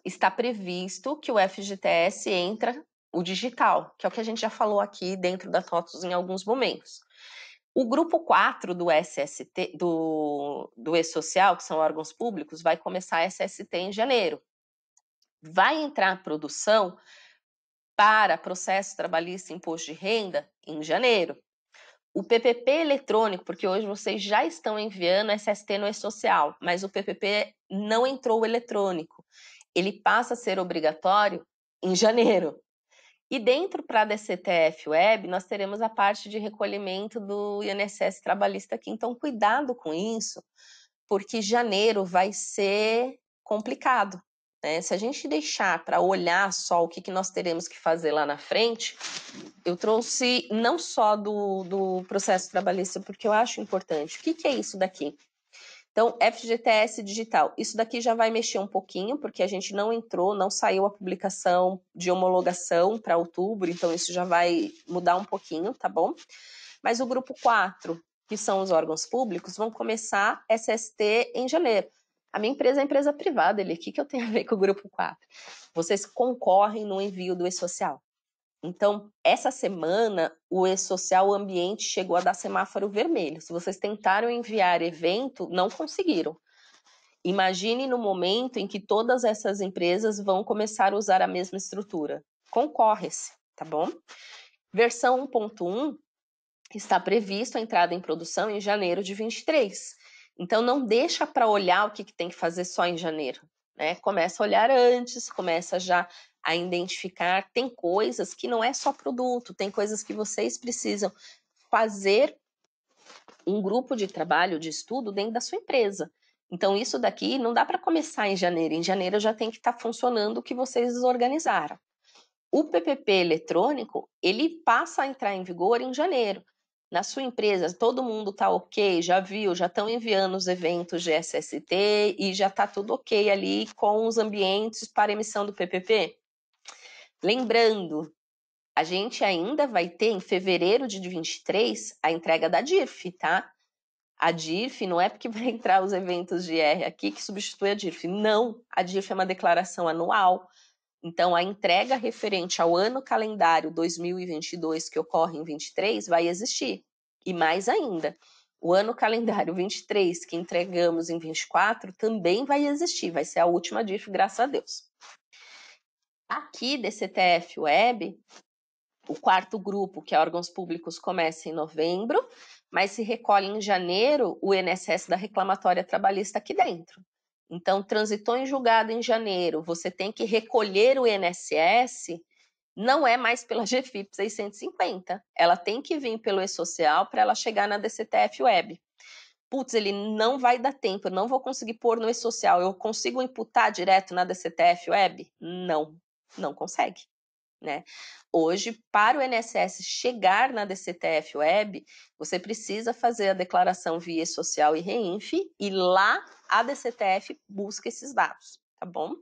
está previsto que o FGTS entra o digital, que é o que a gente já falou aqui dentro da TOTUS em alguns momentos. O grupo 4 do SST, do E-Social, que são órgãos públicos, vai começar a SST em janeiro. Vai entrar a produção para processo trabalhista e imposto de renda em janeiro. O PPP eletrônico, porque hoje vocês já estão enviando SST no E-Social, mas o PPP não entrou o eletrônico. Ele passa a ser obrigatório em janeiro. E dentro para a DCTF Web, nós teremos a parte de recolhimento do INSS trabalhista aqui. Então, cuidado com isso, porque janeiro vai ser complicado, né? Se a gente deixar para olhar só o que nós teremos que fazer lá na frente, eu trouxe não só do processo trabalhista, porque eu acho importante. O que é isso daqui? Então, FGTS digital, isso daqui já vai mexer um pouquinho, porque a gente não entrou, não saiu a publicação de homologação para outubro, então isso já vai mudar um pouquinho, tá bom? Mas o grupo 4, que são os órgãos públicos, vão começar SST em janeiro. A minha empresa é empresa privada, o que eu tenho a ver com o grupo 4? Vocês concorrem no envio do E-Social. Então, essa semana, o E-Social Ambiente chegou a dar semáforo vermelho. Se vocês tentaram enviar evento, não conseguiram. Imagine no momento em que todas essas empresas vão começar a usar a mesma estrutura. Concorre-se, tá bom? Versão 1.1 está previsto a entrada em produção em janeiro de 23. Então, não deixa para olhar o que tem que fazer só em janeiro, né? Começa a olhar antes, começa já a identificar. Tem coisas que não é só produto, tem coisas que vocês precisam fazer um grupo de trabalho, de estudo dentro da sua empresa. Então, isso daqui não dá para começar em janeiro. Em janeiro já tem que estar funcionando o que vocês organizaram. O PPP eletrônico, ele passa a entrar em vigor em janeiro. Na sua empresa, todo mundo está ok, já viu, já estão enviando os eventos de SST e já está tudo ok ali com os ambientes para emissão do PPP? Lembrando, a gente ainda vai ter em fevereiro de 23 a entrega da DIRF, tá? A DIRF não é porque vai entrar os eventos de R aqui que substitui a DIRF. Não, a DIRF é uma declaração anual. Então, a entrega referente ao ano calendário 2022, que ocorre em 23, vai existir. E mais ainda, o ano calendário 23, que entregamos em 24, também vai existir. Vai ser a última DIRF, graças a Deus. Aqui, DCTF Web, o quarto grupo, que é órgãos públicos, começa em novembro, mas se recolhe em janeiro o INSS da reclamatória trabalhista aqui dentro. Então, transitou em julgado em janeiro, você tem que recolher o INSS, não é mais pela GFIP 650, ela tem que vir pelo E-Social para ela chegar na DCTF Web. Putz, ele não vai dar tempo, eu não vou conseguir pôr no E-Social, eu consigo imputar direto na DCTF Web? Não, não consegue. Né? Hoje, para o INSS chegar na DCTF Web, você precisa fazer a declaração via social e REINF e lá a DCTF busca esses dados, tá bom?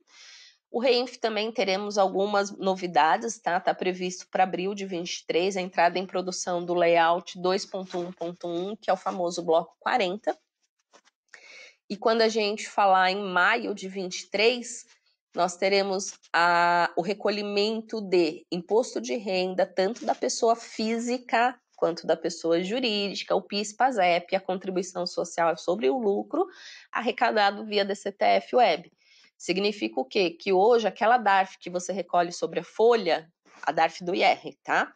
O REINF também teremos algumas novidades, tá? Tá previsto para abril de 23 a entrada em produção do layout 2.1.1, que é o famoso bloco 40. E quando a gente falar em maio de 23, nós teremos o recolhimento de imposto de renda, tanto da pessoa física quanto da pessoa jurídica, o PIS/PASEP, a contribuição social sobre o lucro, arrecadado via DCTF Web. Significa o quê? Que hoje aquela DARF que você recolhe sobre a folha, a DARF do IR, tá?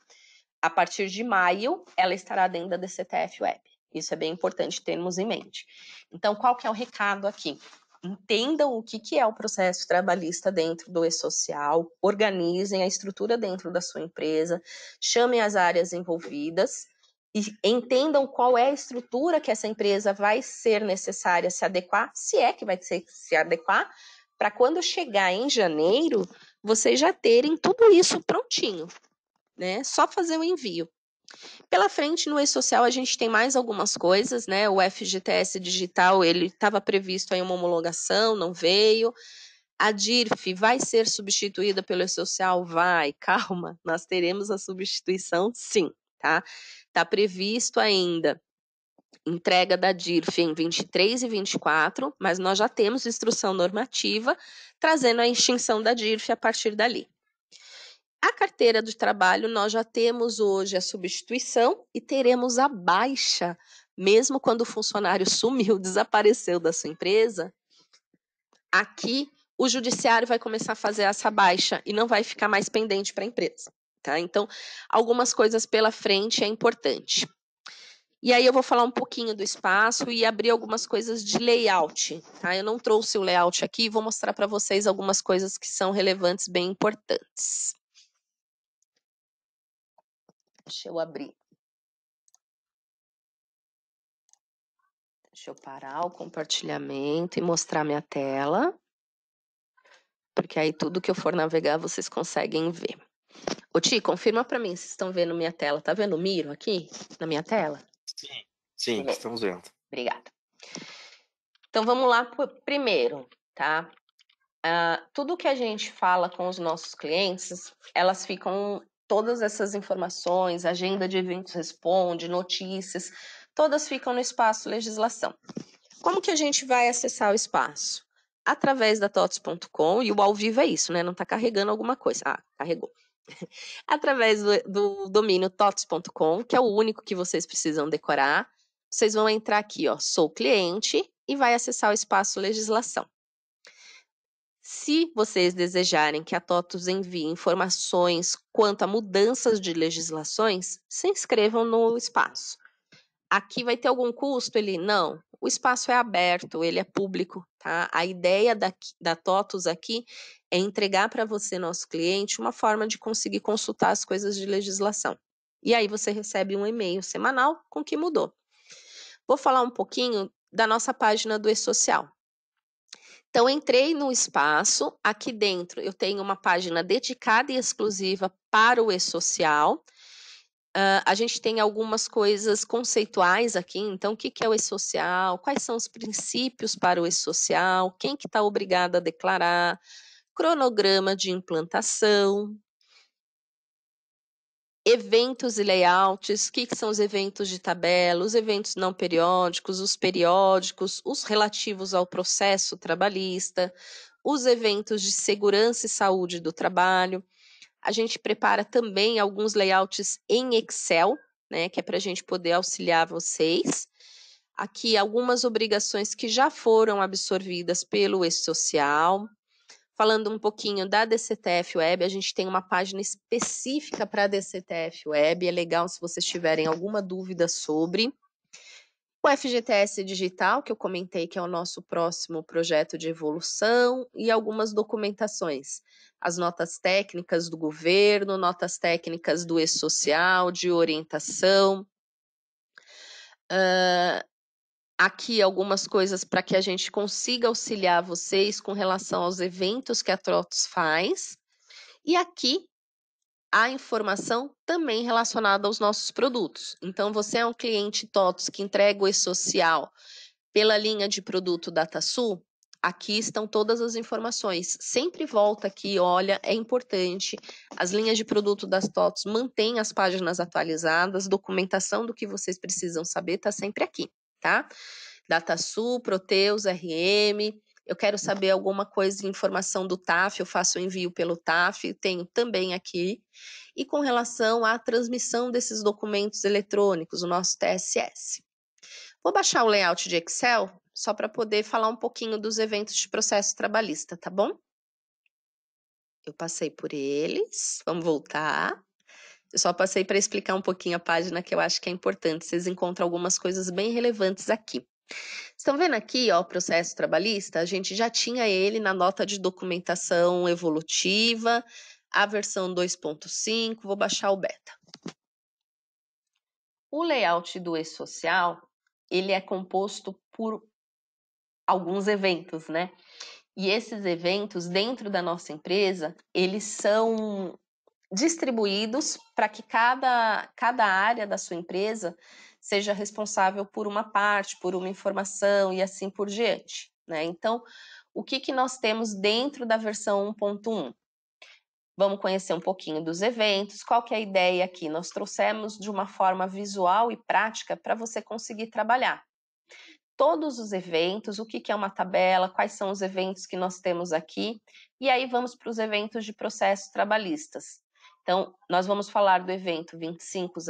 A partir de maio, ela estará dentro da DCTF Web. Isso é bem importante termos em mente. Então, qual que é o recado aqui? Entendam o que é o processo trabalhista dentro do E-Social, organizem a estrutura dentro da sua empresa, chamem as áreas envolvidas e entendam qual é a estrutura que essa empresa vai ser necessária se adequar, se é que vai ser se adequar, para quando chegar em janeiro, vocês já terem tudo isso prontinho, né? Só fazer o envio. Pela frente, no E-Social, a gente tem mais algumas coisas, né? O FGTS Digital, ele estava previsto aí uma homologação, não veio. A DIRF vai ser substituída pelo E-Social? Vai, calma, nós teremos a substituição sim, tá? Está previsto ainda entrega da DIRF em 23 e 24, mas nós já temos instrução normativa trazendo a extinção da DIRF a partir dali. A carteira de trabalho, nós já temos hoje a substituição e teremos a baixa, mesmo quando o funcionário sumiu, desapareceu da sua empresa. Aqui, o judiciário vai começar a fazer essa baixa e não vai ficar mais pendente para a empresa, tá? Então, algumas coisas pela frente é importante. E aí eu vou falar um pouquinho do espaço e abrir algumas coisas de layout, tá? Eu não trouxe o layout aqui, vou mostrar para vocês algumas coisas que são relevantes, bem importantes. Deixa eu abrir. Deixa eu parar o compartilhamento e mostrar minha tela. Porque aí tudo que eu for navegar, vocês conseguem ver. Ô, Ti, confirma para mim se vocês estão vendo minha tela. Tá vendo o Miro aqui na minha tela? Sim, estamos vendo. Obrigada. Então, vamos lá primeiro, tá? Tudo que a gente fala com os nossos clientes, elas ficam, todas essas informações, agenda de eventos responde, notícias, todas ficam no espaço legislação. Como que a gente vai acessar o espaço? Através da TOTS.com, e o ao vivo é isso, né? Não está carregando alguma coisa. Carregou. Através do domínio TOTS.com, que é o único que vocês precisam decorar. Vocês vão entrar aqui, ó, sou cliente, e vai acessar o espaço legislação. Se vocês desejarem que a TOTS envie informações quanto a mudanças de legislações, se inscrevam no espaço. Aqui vai ter algum custo? Não. O espaço é aberto, ele é público, tá? A ideia da TOTS aqui é entregar para você, nosso cliente, uma forma de conseguir consultar as coisas de legislação. E aí você recebe um e-mail semanal com o que mudou. Vou falar um pouquinho da nossa página do E-Social. Então, entrei no espaço, aqui dentro eu tenho uma página dedicada e exclusiva para o E-Social. A gente tem algumas coisas conceituais aqui, então o que é o e-social, quais são os princípios para o e-social, quem que está obrigado a declarar, cronograma de implantação, eventos e layouts, o que são os eventos de tabela, os eventos não periódicos, os relativos ao processo trabalhista, os eventos de segurança e saúde do trabalho. A gente prepara também alguns layouts em Excel, né, que é para a gente poder auxiliar vocês. Aqui algumas obrigações que já foram absorvidas pelo E-Social. Falando um pouquinho da DCTF Web, a gente tem uma página específica para a DCTF Web, é legal se vocês tiverem alguma dúvida sobre. O FGTS Digital, que eu comentei que é o nosso próximo projeto de evolução, e algumas documentações. As notas técnicas do governo, notas técnicas do E-Social, de orientação. Aqui algumas coisas para que a gente consiga auxiliar vocês com relação aos eventos que a TOTOS faz. E aqui a informação também relacionada aos nossos produtos. Então, você é um cliente TOTOS que entrega o E-Social pela linha de produto DataSul, aqui estão todas as informações. Sempre volta aqui, olha, é importante. As linhas de produto das TOTOS mantêm as páginas atualizadas, documentação do que vocês precisam saber está sempre aqui, tá? DataSul, Proteus, RM. Eu quero saber alguma coisa, informação do TAF, eu faço o envio pelo TAF, tenho também aqui. E com relação à transmissão desses documentos eletrônicos, o nosso TSS. Vou baixar o layout de Excel, só para poder falar um pouquinho dos eventos de processo trabalhista, tá bom? Eu passei por eles, vamos voltar. Eu só passei para explicar um pouquinho a página que eu acho que é importante, vocês encontram algumas coisas bem relevantes aqui. Estão vendo aqui, ó, o processo trabalhista? A gente já tinha ele na nota de documentação evolutiva, a versão 2.5, vou baixar o beta. O layout do E-Social, ele é composto por alguns eventos, né? E esses eventos, dentro da nossa empresa, eles são distribuídos para que cada área da sua empresa seja responsável por uma parte, por uma informação e assim por diante, né? Então, o que nós temos dentro da versão 1.1? Vamos conhecer um pouquinho dos eventos. Qual que é a ideia aqui? Nós trouxemos de uma forma visual e prática para você conseguir trabalhar todos os eventos, o que é uma tabela, quais são os eventos que nós temos aqui, e aí vamos para os eventos de processos trabalhistas. Então, nós vamos falar do evento 2500,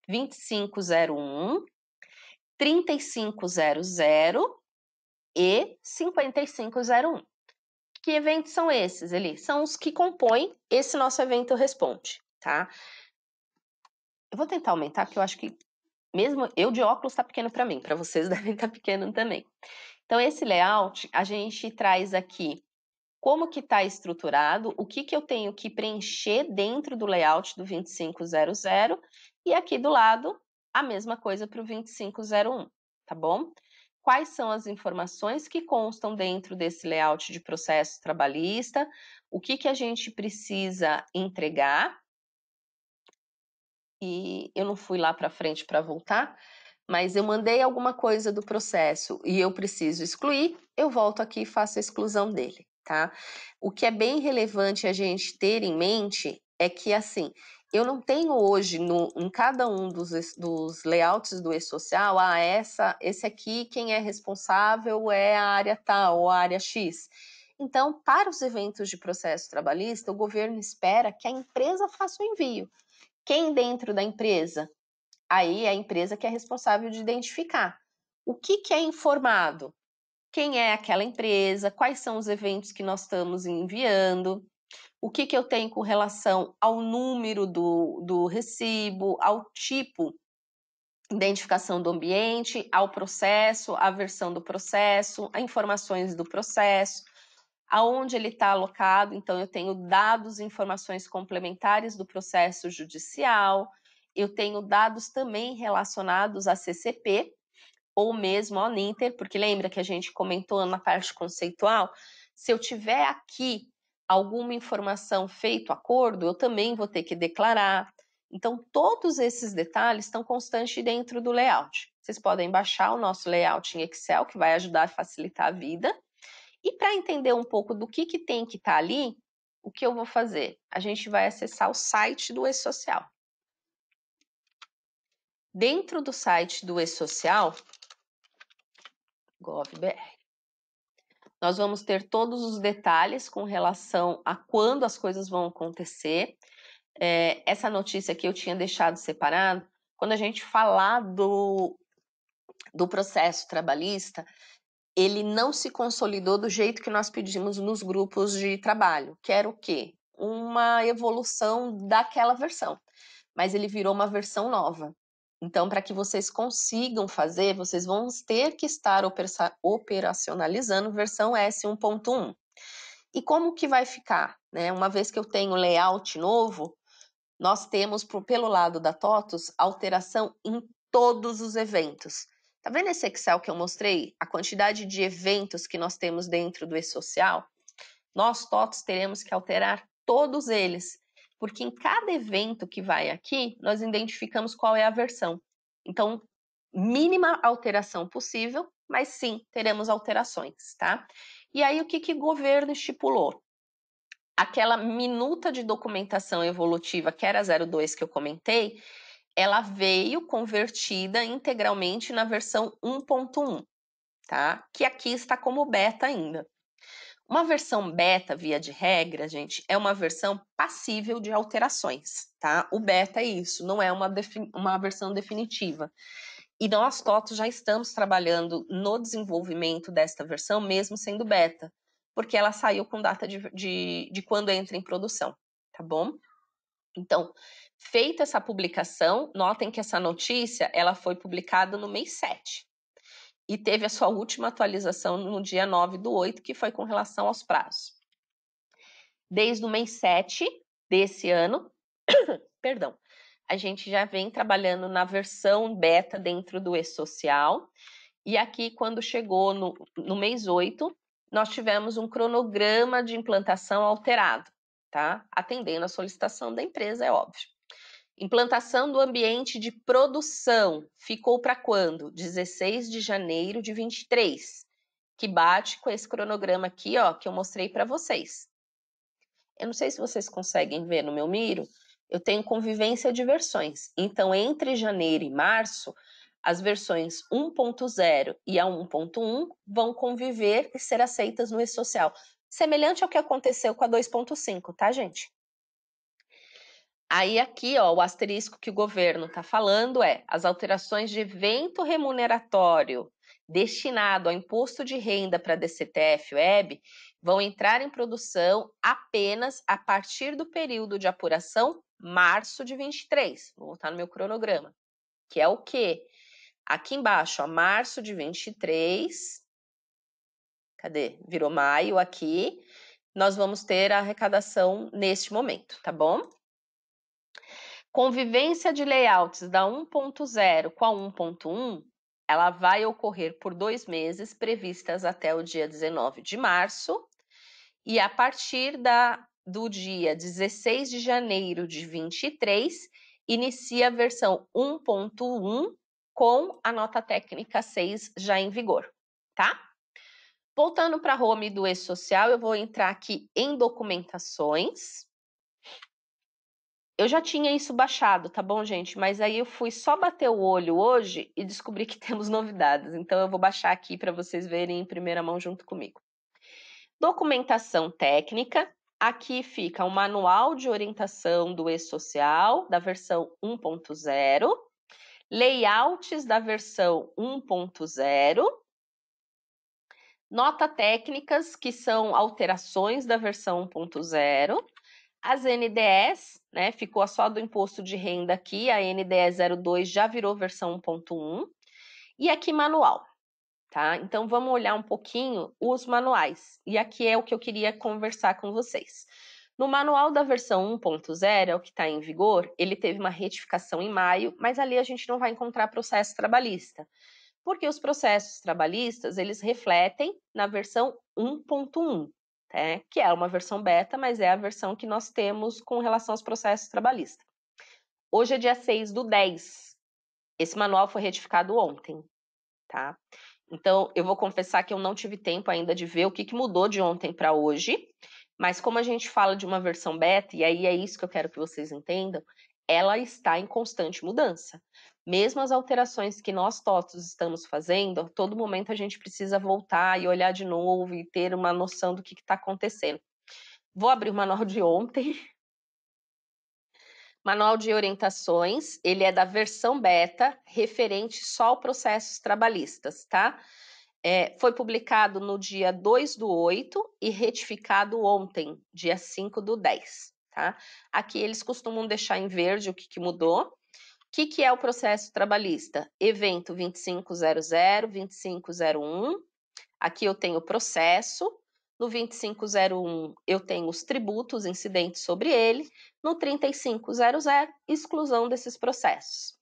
2501, 3500 e 5501. Que eventos são esses, Eli? São os que compõem esse nosso evento responde, tá? Eu vou tentar aumentar, porque eu acho que mesmo eu de óculos está pequeno para mim, para vocês devem estar pequeno também. Então, esse layout, a gente traz aqui como que está estruturado, o que eu tenho que preencher dentro do layout do 2500 e aqui do lado a mesma coisa para o 2501, tá bom? Quais são as informações que constam dentro desse layout de processo trabalhista, o que a gente precisa entregar, e eu não fui lá para frente para voltar, mas eu mandei alguma coisa do processo e eu preciso excluir, eu volto aqui e faço a exclusão dele, tá? O que é bem relevante a gente ter em mente é que, assim, eu não tenho hoje em cada um dos layouts do E-Social, esse aqui, quem é responsável é a área tal ou a área X. Então, para os eventos de processo trabalhista, o governo espera que a empresa faça o envio. Quem dentro da empresa? Aí é a empresa que é responsável de identificar. O que é informado? Quem é aquela empresa? Quais são os eventos que nós estamos enviando? O que eu tenho com relação ao número do recibo, ao tipo, identificação do ambiente, ao processo, a versão do processo, as informações do processo, aonde ele está alocado. Então, eu tenho dados e informações complementares do processo judicial, eu tenho dados também relacionados a CCP, ou mesmo ao Ninter, porque lembra que a gente comentou na parte conceitual? Se eu tiver aqui alguma informação feito acordo, eu também vou ter que declarar. Então, todos esses detalhes estão constantes dentro do layout. Vocês podem baixar o nosso layout em Excel, que vai ajudar a facilitar a vida. E para entender um pouco do que tem que estar ali, o que eu vou fazer? A gente vai acessar o site do E-Social. Dentro do site do E-Social, gov.br, nós vamos ter todos os detalhes com relação a quando as coisas vão acontecer. Essa notícia aqui eu tinha deixado separado. Quando a gente falar do processo trabalhista, ele não se consolidou do jeito que nós pedimos nos grupos de trabalho, que era o quê? Uma evolução daquela versão, mas ele virou uma versão nova. Então, para que vocês consigam fazer, vocês vão ter que estar operacionalizando versão S1.1. E como que vai ficar? Né? Uma vez que eu tenho layout novo, nós temos, pelo lado da TOTUS, alteração em todos os eventos. Tá vendo esse Excel que eu mostrei? A quantidade de eventos que nós temos dentro do E-Social? Nós, TOTUS, teremos que alterar todos eles, porque em cada evento que vai aqui, nós identificamos qual é a versão. Então, mínima alteração possível, mas sim, teremos alterações, tá? E aí, o que o governo estipulou? Aquela minuta de documentação evolutiva, que era 02 que eu comentei, ela veio convertida integralmente na versão 1.1, tá? Que aqui está como beta ainda. Uma versão beta, via de regra, gente, é uma versão passível de alterações, tá? O beta é isso, não é uma versão definitiva. E nós, TOTUS, já estamos trabalhando no desenvolvimento desta versão, mesmo sendo beta, porque ela saiu com data de quando entra em produção, tá bom? Então, feita essa publicação, notem que essa notícia ela foi publicada no mês 7 e teve a sua última atualização no dia 9/8, que foi com relação aos prazos. Desde o mês 7 desse ano, perdão, a gente já vem trabalhando na versão beta dentro do E-Social, e aqui, quando chegou no mês 8, nós tivemos um cronograma de implantação alterado, tá? Atendendo a solicitação da empresa, é óbvio. Implantação do ambiente de produção ficou para quando? 16 de janeiro de 23, que bate com esse cronograma aqui, ó, que eu mostrei para vocês. Eu não sei se vocês conseguem ver no meu Miro, eu tenho convivência de versões. Então, entre janeiro e março, as versões 1.0 e a 1.1 vão conviver e ser aceitas no E-Social. Semelhante ao que aconteceu com a 2.5, tá, gente? Aí aqui, ó, o asterisco que o governo está falando é as alterações de evento remuneratório destinado ao imposto de renda para a DCTF Web vão entrar em produção apenas a partir do período de apuração março de 23. Vou voltar no meu cronograma, que é o quê? Aqui embaixo, ó, março de 23, cadê? Virou maio aqui, nós vamos ter a arrecadação neste momento, tá bom? Convivência de layouts da 1.0 com a 1.1, ela vai ocorrer por 2 meses, previstas até o dia 19 de março, e a partir do dia 16 de janeiro de 23, inicia a versão 1.1 com a nota técnica 6 já em vigor, tá? Voltando para a home do E-Social, eu vou entrar aqui em documentações. Eu já tinha isso baixado, tá bom, gente? Mas aí eu fui só bater o olho hoje e descobri que temos novidades. Então eu vou baixar aqui para vocês verem em primeira mão junto comigo. Documentação técnica. Aqui fica o manual de orientação do E-Social, da versão 1.0. Layouts da versão 1.0. Nota técnicas, que são alterações da versão 1.0. As NDEs, né, ficou só do imposto de renda aqui, a NDE 02 já virou versão 1.1, e aqui manual, tá? Então vamos olhar um pouquinho os manuais, e aqui é o que eu queria conversar com vocês. No manual da versão 1.0, é o que está em vigor, ele teve uma retificação em maio, mas ali a gente não vai encontrar processo trabalhista, porque os processos trabalhistas, eles refletem na versão 1.1, que é uma versão beta, mas é a versão que nós temos com relação aos processos trabalhistas. Hoje é dia 6/10. Esse manual foi retificado ontem, tá? Então, eu vou confessar que eu não tive tempo ainda de ver o que mudou de ontem para hoje, mas como a gente fala de uma versão beta, e aí é isso que eu quero que vocês entendam, ela está em constante mudança. Mesmo as alterações que nós TOTOS estamos fazendo, a todo momento a gente precisa voltar e olhar de novo e ter uma noção do que está acontecendo. Vou abrir o manual de ontem. Manual de orientações, ele é da versão beta, referente só ao processos trabalhistas, tá? Foi publicado no dia 2/8 e retificado ontem, dia 5/10, tá? Aqui eles costumam deixar em verde o que mudou. O que é o processo trabalhista? Evento 2500, 2501. Aqui eu tenho o processo. No 2501 eu tenho os tributos incidentes sobre ele. No 3500, exclusão desses processos.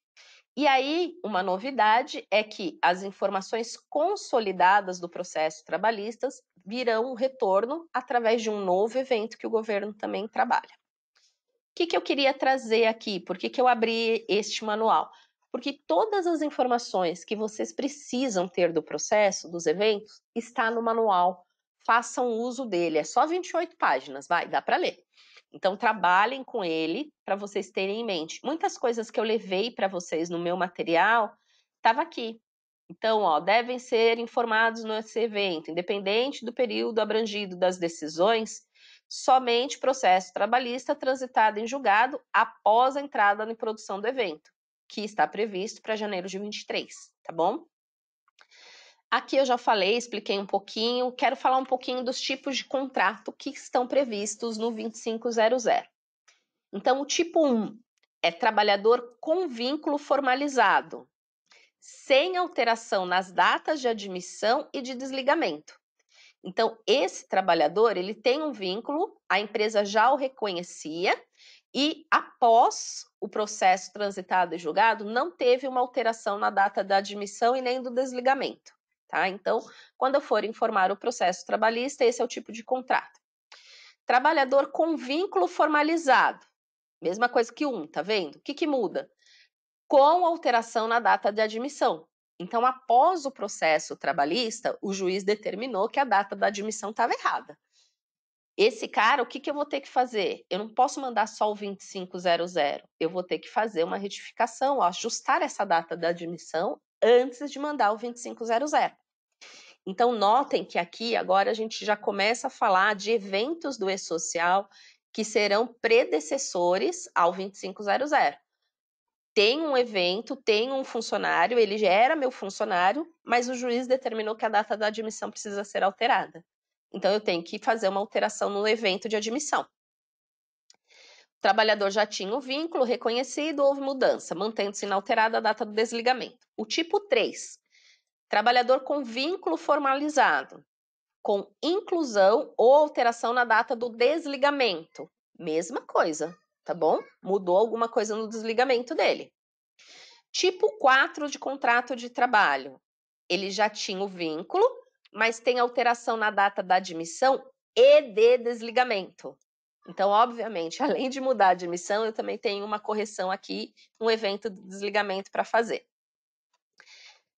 E aí, uma novidade é que as informações consolidadas do processo trabalhista virão um retorno através de um novo evento que o governo também trabalha. O que eu queria trazer aqui? Por que eu abri este manual? Porque todas as informações que vocês precisam ter do processo, dos eventos, está no manual. Façam uso dele. É só 28 páginas, dá para ler. Então, trabalhem com ele para vocês terem em mente. Muitas coisas que eu levei para vocês no meu material, estava aqui. Então, devem ser informados nesse evento, independente do período abrangido das decisões, somente processo trabalhista transitado em julgado após a entrada em produção do evento, que está previsto para janeiro de 23, tá bom? Aqui eu já falei, expliquei um pouquinho, quero falar um pouquinho dos tipos de contrato que estão previstos no 2500. Então, o tipo 1 é trabalhador com vínculo formalizado, sem alteração nas datas de admissão e de desligamento. Então, esse trabalhador, ele tem um vínculo, a empresa já o reconhecia e após o processo transitado e julgado, não teve uma alteração na data da admissão e nem do desligamento, tá? Então, quando eu for informar o processo trabalhista, esse é o tipo de contrato. Trabalhador com vínculo formalizado, mesma coisa que tá vendo? O que muda? Com alteração na data de admissão. Então, após o processo trabalhista, o juiz determinou que a data da admissão estava errada. Esse cara, o que eu vou ter que fazer? Eu não posso mandar só o 2500, eu vou ter que fazer uma retificação, ajustar essa data da admissão antes de mandar o 2500. Então, notem que aqui agora a gente já começa a falar de eventos do E-Social que serão predecessores ao 2500. Tem um evento, tem um funcionário, ele já era meu funcionário, mas o juiz determinou que a data da admissão precisa ser alterada. Então, eu tenho que fazer uma alteração no evento de admissão. O trabalhador já tinha o vínculo reconhecido, houve mudança, mantendo-se inalterada a data do desligamento. O tipo 3, trabalhador com vínculo formalizado, com inclusão ou alteração na data do desligamento. Mesma coisa, tá bom? Mudou alguma coisa no desligamento dele. Tipo 4 de contrato de trabalho. Ele já tinha o vínculo, mas tem alteração na data da admissão e de desligamento. Então, obviamente, além de mudar a admissão, eu também tenho uma correção aqui, um evento de desligamento para fazer.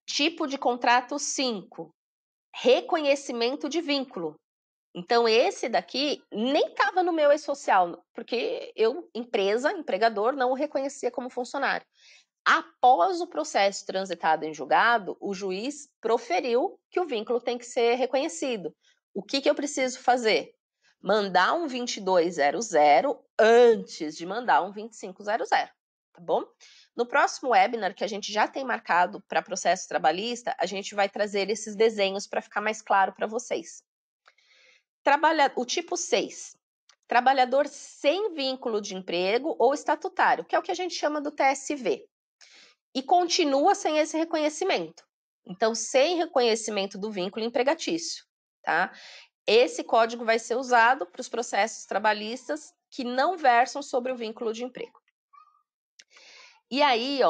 Tipo de contrato 5. Reconhecimento de vínculo. Então, esse daqui nem estava no meu E-Social, porque eu, empresa, empregador, não o reconhecia como funcionário. Após o processo transitado em julgado, o juiz proferiu que o vínculo tem que ser reconhecido. O que eu preciso fazer? Mandar um 2200 antes de mandar um 2500, tá bom? No próximo webinar, que a gente já tem marcado para processo trabalhista, a gente vai trazer esses desenhos para ficar mais claro para vocês. O tipo 6, trabalhador sem vínculo de emprego ou estatutário, que é o que a gente chama do TSV. E continua sem esse reconhecimento. Então, sem reconhecimento do vínculo empregatício, tá? Esse código vai ser usado para os processos trabalhistas que não versam sobre o vínculo de emprego. E aí,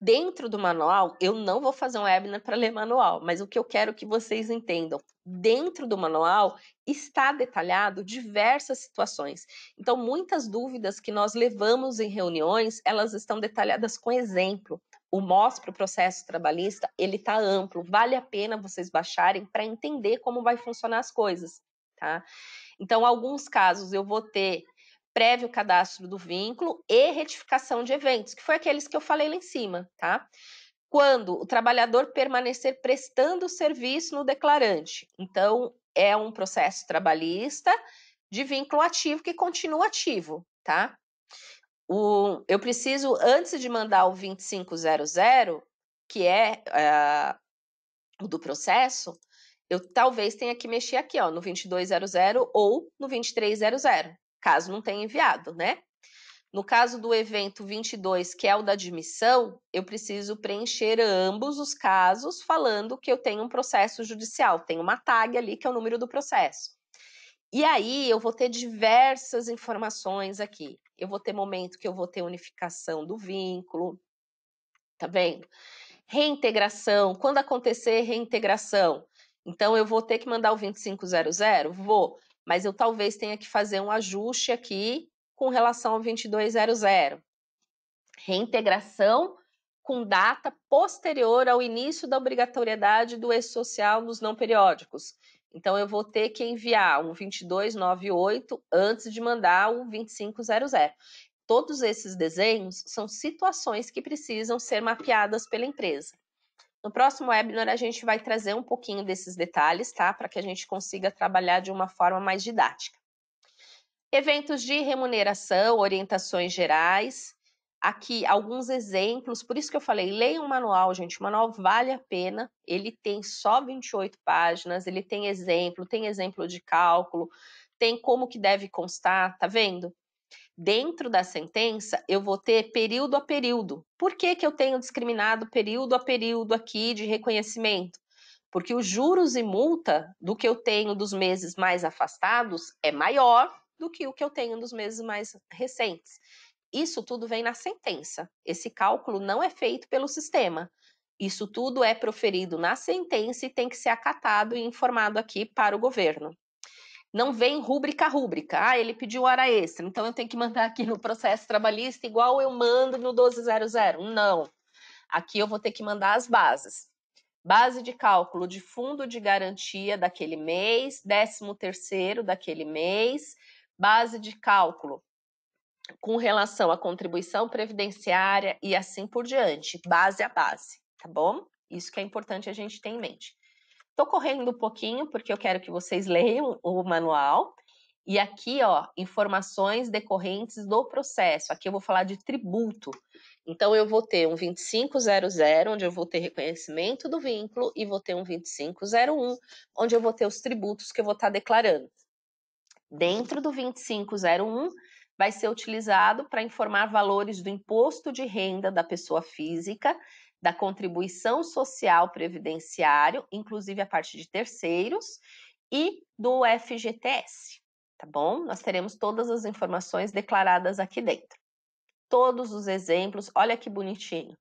Dentro do manual, eu não vou fazer um webinar para ler manual, mas o que eu quero que vocês entendam, dentro do manual está detalhado diversas situações. Então, muitas dúvidas que nós levamos em reuniões, elas estão detalhadas com exemplo. O Mostra o Processo Trabalhista, ele está amplo, vale a pena vocês baixarem para entender como vai funcionar as coisas, tá? Então, alguns casos eu vou ter prévio cadastro do vínculo e retificação de eventos, que foi aqueles que eu falei lá em cima, tá? Quando o trabalhador permanecer prestando serviço no declarante. Então, é um processo trabalhista de vínculo ativo que continua ativo, tá? Eu preciso, antes de mandar o 2500, que é o do processo, eu talvez tenha que mexer aqui, ó, no 2200 ou no 2300, caso não tenha enviado, né? No caso do evento 22, que é o da admissão, eu preciso preencher ambos os casos falando que eu tenho um processo judicial, tem uma tag ali que é o número do processo. E aí eu vou ter diversas informações aqui. Eu vou ter momento que eu vou ter unificação do vínculo, tá vendo? Reintegração, quando acontecer reintegração, então eu vou ter que mandar o 2500? Vou, mas eu talvez tenha que fazer um ajuste aqui com relação ao 2200. Reintegração com data posterior ao início da obrigatoriedade do E-Social nos não periódicos. Então eu vou ter que enviar um 2298 antes de mandar o 2500. Todos esses desenhos são situações que precisam ser mapeadas pela empresa. No próximo webinar, a gente vai trazer um pouquinho desses detalhes, tá? Para que a gente consiga trabalhar de uma forma mais didática. Eventos de remuneração, orientações gerais. Aqui, alguns exemplos. Por isso que eu falei, leiam o manual, gente. O manual vale a pena. Ele tem só 28 páginas, ele tem exemplo de cálculo, tem como que deve constar, tá vendo? Dentro da sentença, eu vou ter período a período. Por que que eu tenho discriminado período a período aqui de reconhecimento? Porque os juros e multa do que eu tenho dos meses mais afastados é maior do que o que eu tenho dos meses mais recentes. Isso tudo vem na sentença. Esse cálculo não é feito pelo sistema. Isso tudo é proferido na sentença e tem que ser acatado e informado aqui para o governo. Não vem rúbrica a rúbrica. Ah, ele pediu hora extra, então eu tenho que mandar aqui no processo trabalhista igual eu mando no 1200. Não. Aqui eu vou ter que mandar as bases. Base de cálculo de fundo de garantia daquele mês, 13º daquele mês, base de cálculo com relação à contribuição previdenciária e assim por diante, base a base, tá bom? Isso que é importante a gente ter em mente. Estou correndo um pouquinho porque eu quero que vocês leiam o manual. E aqui, ó, informações decorrentes do processo. Aqui eu vou falar de tributo. Então, eu vou ter um 2500, onde eu vou ter reconhecimento do vínculo, e vou ter um 2501, onde eu vou ter os tributos que eu vou estar declarando. Dentro do 2501, vai ser utilizado para informar valores do imposto de renda da pessoa física, da contribuição social previdenciário, inclusive a parte de terceiros, e do FGTS, tá bom? Nós teremos todas as informações declaradas aqui dentro. Todos os exemplos, olha que bonitinho.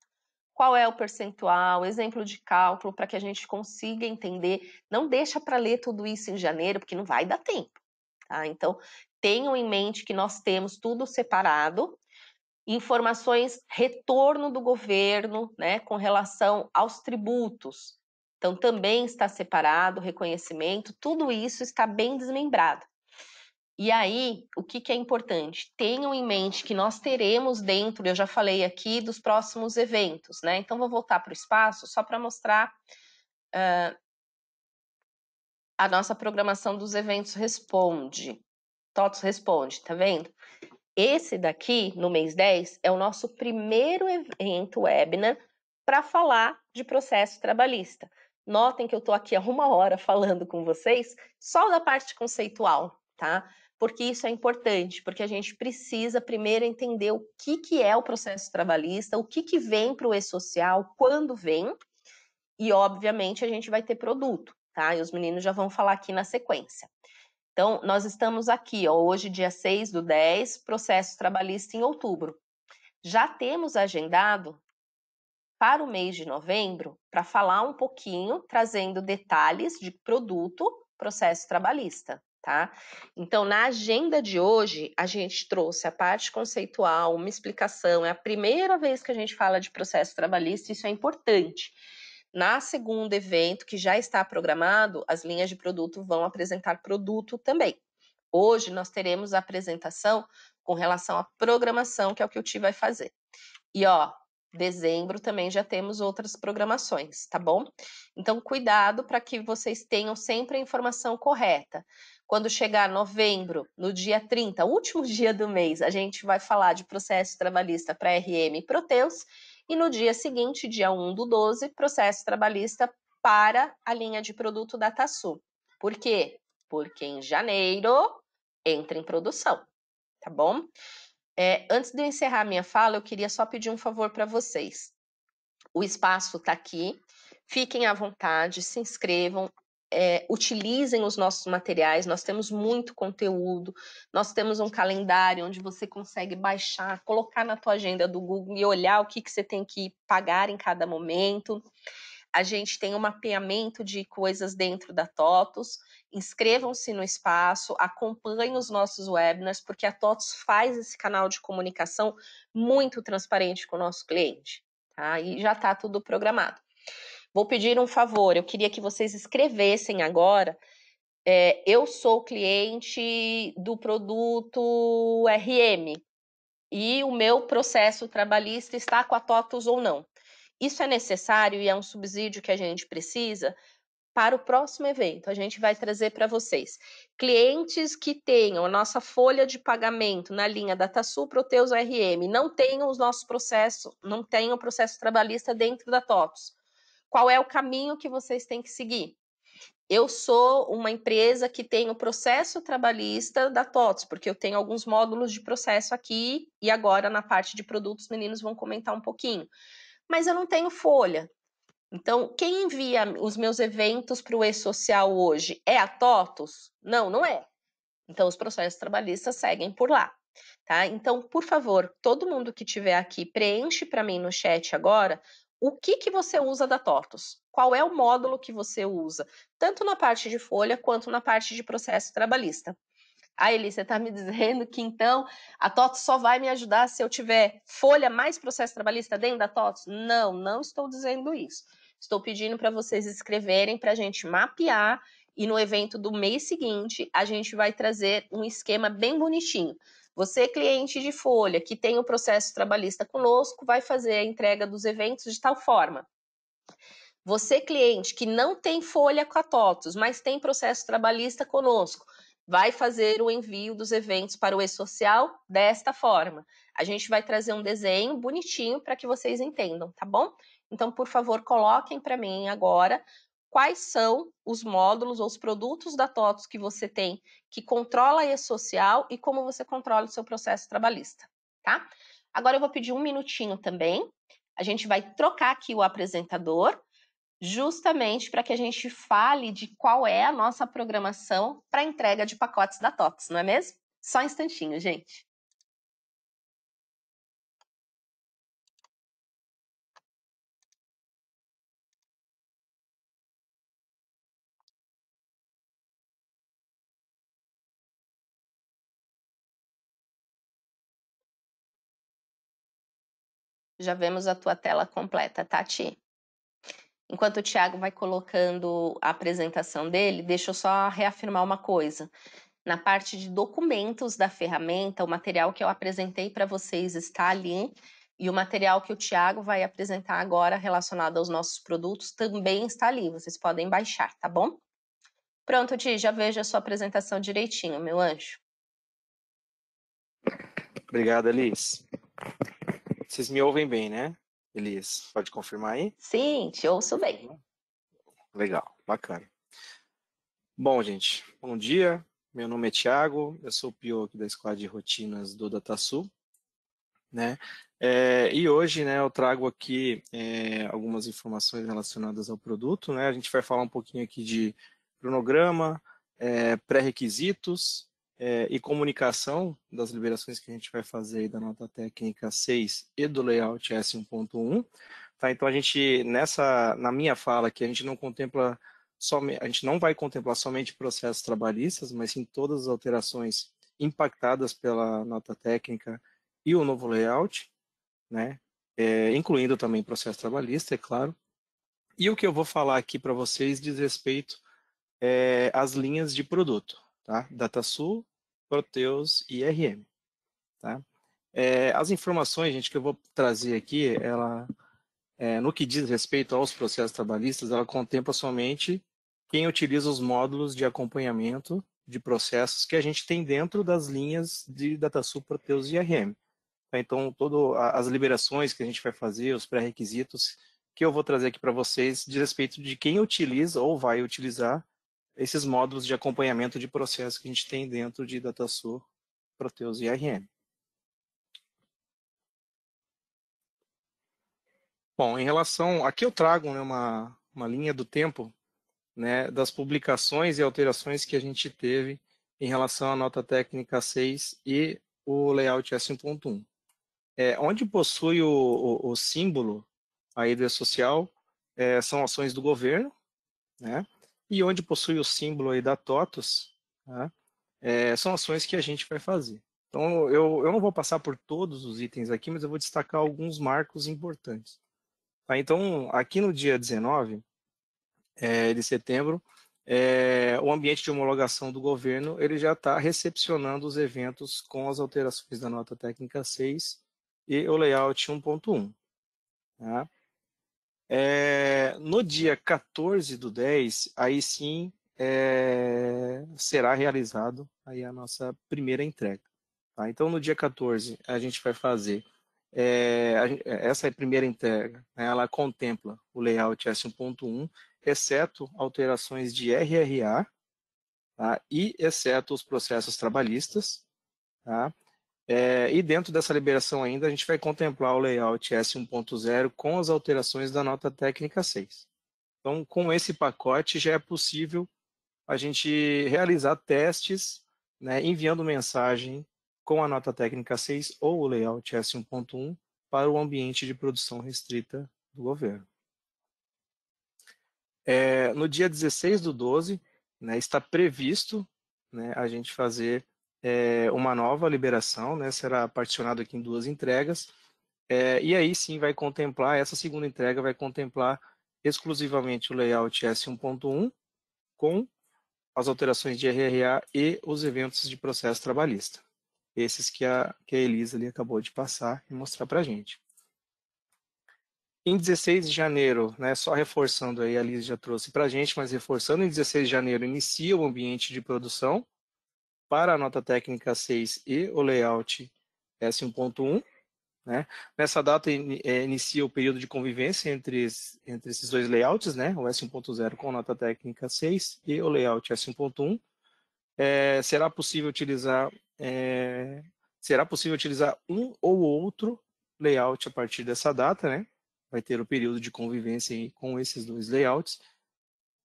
Qual é o percentual, exemplo de cálculo, para que a gente consiga entender. Não deixa para ler tudo isso em janeiro, porque não vai dar tempo, tá? Então, tenham em mente que nós temos tudo separado. Informações, retorno do governo, né, com relação aos tributos. Então, também está separado, reconhecimento, tudo isso está bem desmembrado. E aí, o que é importante? Tenham em mente que nós teremos dentro, eu já falei aqui, dos próximos eventos, né? Então, vou voltar para o espaço só para mostrar a nossa programação dos eventos Responde. TOTOS Responde, tá vendo? Esse daqui, no mês 10, é o nosso primeiro evento webinar para falar de processo trabalhista. Notem que eu estou aqui há 1 hora falando com vocês só da parte conceitual, tá? Porque isso é importante, porque a gente precisa primeiro entender o que é o processo trabalhista, o que vem para o E-Social, quando vem, e obviamente a gente vai ter produto, tá? E os meninos já vão falar aqui na sequência. Então, nós estamos aqui, ó, hoje, dia 6/10, processo trabalhista em outubro. Já temos agendado para o mês de novembro para falar um pouquinho, trazendo detalhes de produto, processo trabalhista, tá? Então, na agenda de hoje, a gente trouxe a parte conceitual, uma explicação, é a primeira vez que a gente fala de processo trabalhista, isso é importante. Na segunda evento, que já está programado, as linhas de produto vão apresentar produto também. Hoje nós teremos a apresentação com relação à programação, que é o que o Ti vai fazer. E ó, dezembro também já temos outras programações, tá bom? Então, cuidado para que vocês tenham sempre a informação correta. Quando chegar novembro, no dia 30, último dia do mês, a gente vai falar de processo trabalhista para RM e Proteus, e no dia seguinte, dia 1/12, processo trabalhista para a linha de produto DataSul. Por quê? Porque em janeiro entra em produção, tá bom? Antes de eu encerrar minha fala, eu queria só pedir um favor para vocês. O espaço está aqui, fiquem à vontade, se inscrevam, utilizem os nossos materiais, nós temos muito conteúdo, nós temos um calendário onde você consegue baixar, colocar na tua agenda do Google e olhar o que você tem que pagar em cada momento. A gente tem um mapeamento de coisas dentro da TOTUS. Inscrevam-se no espaço, acompanhem os nossos webinars, porque a TOTUS faz esse canal de comunicação muito transparente com o nosso cliente, tá? E já está tudo programado. Vou pedir um favor, eu queria que vocês escrevessem agora. Eu sou cliente do produto RM e o meu processo trabalhista está com a TOTUS ou não. Isso é necessário e é um subsídio que a gente precisa para o próximo evento. A gente vai trazer para vocês clientes que tenham a nossa folha de pagamento na linha DataSul, Proteus RM, não tenham os nossos processos, não tenham o processo trabalhista dentro da TOTUS. Qual é o caminho que vocês têm que seguir? Eu sou uma empresa que tem o processo trabalhista da TOTUS, porque eu tenho alguns módulos de processo aqui e agora na parte de produtos, os meninos vão comentar um pouquinho. Mas eu não tenho folha. Então, quem envia os meus eventos para o E-Social hoje é a TOTUS? Não, não é. Então, os processos trabalhistas seguem por lá, tá? Então, por favor, todo mundo que estiver aqui, preenche para mim no chat agora o que você usa da TOTUS. Qual é o módulo que você usa, tanto na parte de folha quanto na parte de processo trabalhista. Eli, você está me dizendo que então a TOTUS só vai me ajudar se eu tiver folha mais processo trabalhista dentro da TOTUS? Não, não estou dizendo isso. Estou pedindo para vocês escreverem para a gente mapear e no evento do mês seguinte a gente vai trazer um esquema bem bonitinho. Você, cliente de folha, que tem o processo trabalhista conosco, vai fazer a entrega dos eventos de tal forma. Você, cliente, que não tem folha com a TOTUS, mas tem processo trabalhista conosco, vai fazer o envio dos eventos para o E-Social desta forma. A gente vai trazer um desenho bonitinho para que vocês entendam, tá bom? Então, por favor, coloquem para mim agora quais são os módulos ou os produtos da TOTUS que você tem que controla a E-Social e como você controla o seu processo trabalhista, tá? Agora eu vou pedir um minutinho também. A gente vai trocar aqui o apresentador, justamente para que a gente fale de qual é a nossa programação para entrega de pacotes da TOTUS, não é mesmo? Só um instantinho, gente. Já vemos a tua tela completa, Tati. Enquanto o Thiago vai colocando a apresentação dele, deixa eu só reafirmar uma coisa. Na parte de documentos da ferramenta, o material que eu apresentei para vocês está ali, e o material que o Thiago vai apresentar agora relacionado aos nossos produtos também está ali, vocês podem baixar, tá bom? Pronto, Ti, já vejo a sua apresentação direitinho, meu anjo. Obrigado, Elis. Vocês me ouvem bem, né, Elis? Pode confirmar aí? Sim, te ouço bem. Legal, bacana. Bom, gente, bom dia. Meu nome é Thiago, eu sou o PO aqui da Squad de Rotinas do DataSul, né? E hoje, né, eu trago aqui algumas informações relacionadas ao produto, né? A gente vai falar um pouquinho aqui de cronograma, pré-requisitos e comunicação das liberações que a gente vai fazer aí da nota técnica 6 e do layout S1.1. Tá? Então, na minha fala aqui, a gente não vai contemplar somente processos trabalhistas, mas sim todas as alterações impactadas pela nota técnica e o novo layout, né? Incluindo também processo trabalhista, é claro. E o que eu vou falar aqui para vocês diz respeito às linhas de produto, tá? DataSul, Proteus e IRM, tá? As informações, gente, que eu vou trazer aqui, no que diz respeito aos processos trabalhistas, ela contempla somente quem utiliza os módulos de acompanhamento de processos que a gente tem dentro das linhas de DataSul, Proteus e IRM. Então, todas as liberações que a gente vai fazer, os pré-requisitos que eu vou trazer aqui para vocês, diz respeito de quem utiliza ou vai utilizar esses módulos de acompanhamento de processos que a gente tem dentro de DataSul, Proteus e IRM. Bom, em relação, aqui eu trago, né, uma linha do tempo, né, das publicações e alterações que a gente teve em relação à nota técnica 6 e o layout S1.1. Onde possui o símbolo aí do E-Social, são ações do governo, né? E onde possui o símbolo aí da TOTUS, tá? São ações que a gente vai fazer. Então, eu não vou passar por todos os itens aqui, mas eu vou destacar alguns marcos importantes. Tá? Então, aqui no dia 19 de setembro, o ambiente de homologação do governo ele já está recepcionando os eventos com as alterações da nota técnica 6 e o layout 1.1. Tá? No dia 14/10, aí sim será realizado aí a nossa primeira entrega. Tá? Então, no dia 14, a gente vai fazer essa primeira entrega, né, ela contempla o layout S1.1, exceto alterações de RRA, tá? E exceto os processos trabalhistas. Tá? E dentro dessa liberação ainda, a gente vai contemplar o layout S1.0 com as alterações da nota técnica 6. Então, com esse pacote, já é possível a gente realizar testes, né, enviando mensagem com a nota técnica 6 ou o layout S1.1 para o ambiente de produção restrita do governo. No dia 16/12, né, está previsto, né, a gente fazer uma nova liberação, né, será particionado aqui em 2 entregas, e aí sim vai contemplar, essa segunda entrega vai contemplar exclusivamente o layout S1.1 com as alterações de RRA e os eventos de processo trabalhista. Esses que a Elisa ali acabou de passar e mostrar para a gente. Em 16 de janeiro, né, só reforçando aí, a Elisa já trouxe para a gente, mas reforçando, em 16 de janeiro inicia o ambiente de produção para a nota técnica 6 e o layout S1.1. Né? Nessa data inicia o período de convivência entre esses dois layouts, né? O S1.0 com nota técnica 6 e o layout S1.1. Será possível utilizar um ou outro layout a partir dessa data, né? Vai ter o período de convivência com esses dois layouts,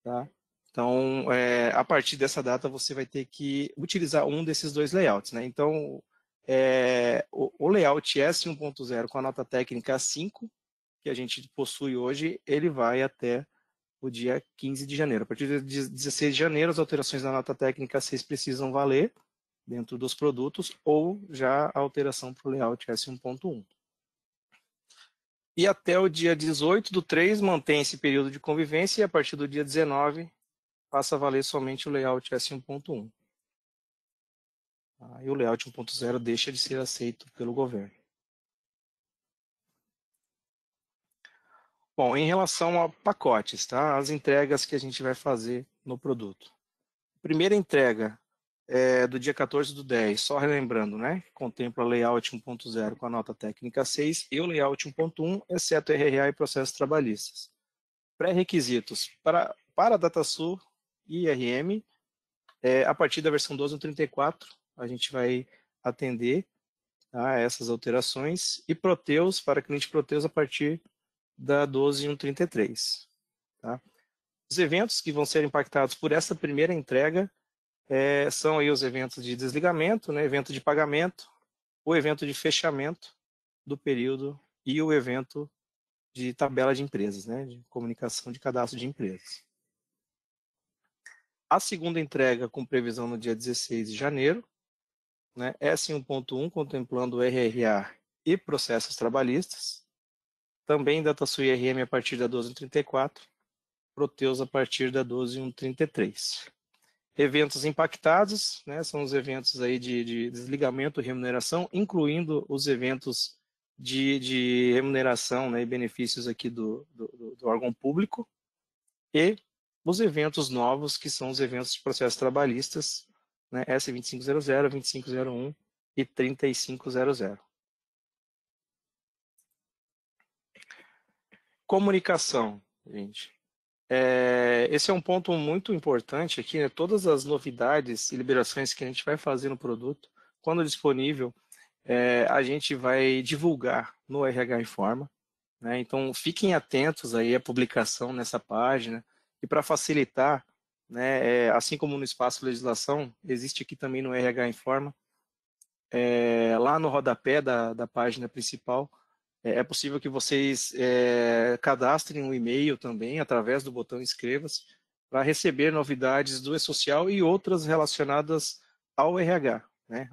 tá? Então, a partir dessa data, você vai ter que utilizar um desses dois layouts, né? Então, o layout S1.0 com a nota técnica 5, que a gente possui hoje, ele vai até o dia 15 de janeiro. A partir de 16 de janeiro, as alterações da nota técnica 6 precisam valer dentro dos produtos ou já a alteração para o layout S1.1. E até o dia 18/3 mantém esse período de convivência e a partir do dia 19 passa a valer somente o layout S1.1. E o layout 1.0 deixa de ser aceito pelo governo. Bom, em relação a pacotes, tá? As entregas que a gente vai fazer no produto. Primeira entrega do dia 14/10, só relembrando, né? Contempla layout 1.0 com a nota técnica 6 e o layout 1.1, exceto RRA e processos trabalhistas. Pré-requisitos para DataSul e IRM, a partir da versão 12.134, a gente vai atender a essas alterações, e Proteus, para cliente Proteus, a partir da 12.133. Tá? Os eventos que vão ser impactados por essa primeira entrega são aí os eventos de desligamento, né, evento de pagamento, o evento de fechamento do período e o evento de tabela de empresas, né, de comunicação de cadastro de empresas. A segunda entrega com previsão no dia 16 de janeiro, né, S1.1 contemplando o RRA e processos trabalhistas, também DataSul IRM a partir da 12.34, Proteus a partir da 12.133. Eventos impactados, né, são os eventos aí de desligamento e remuneração, incluindo os eventos de remuneração, né, e benefícios aqui do órgão público, e os eventos novos, que são os eventos de processos trabalhistas, né, S2500, 2501 e 3500. Comunicação, gente. Esse é um ponto muito importante aqui, né? Todas as novidades e liberações que a gente vai fazer no produto, quando disponível, a gente vai divulgar no RH Informa, né? Então, fiquem atentos aí à publicação nessa página. E para facilitar, né, assim como no Espaço Legislação, existe aqui também no RH Informa, lá no rodapé da página principal, é possível que vocês cadastrem um e-mail também, através do botão Inscreva-se, para receber novidades do E-Social e outras relacionadas ao RH, né,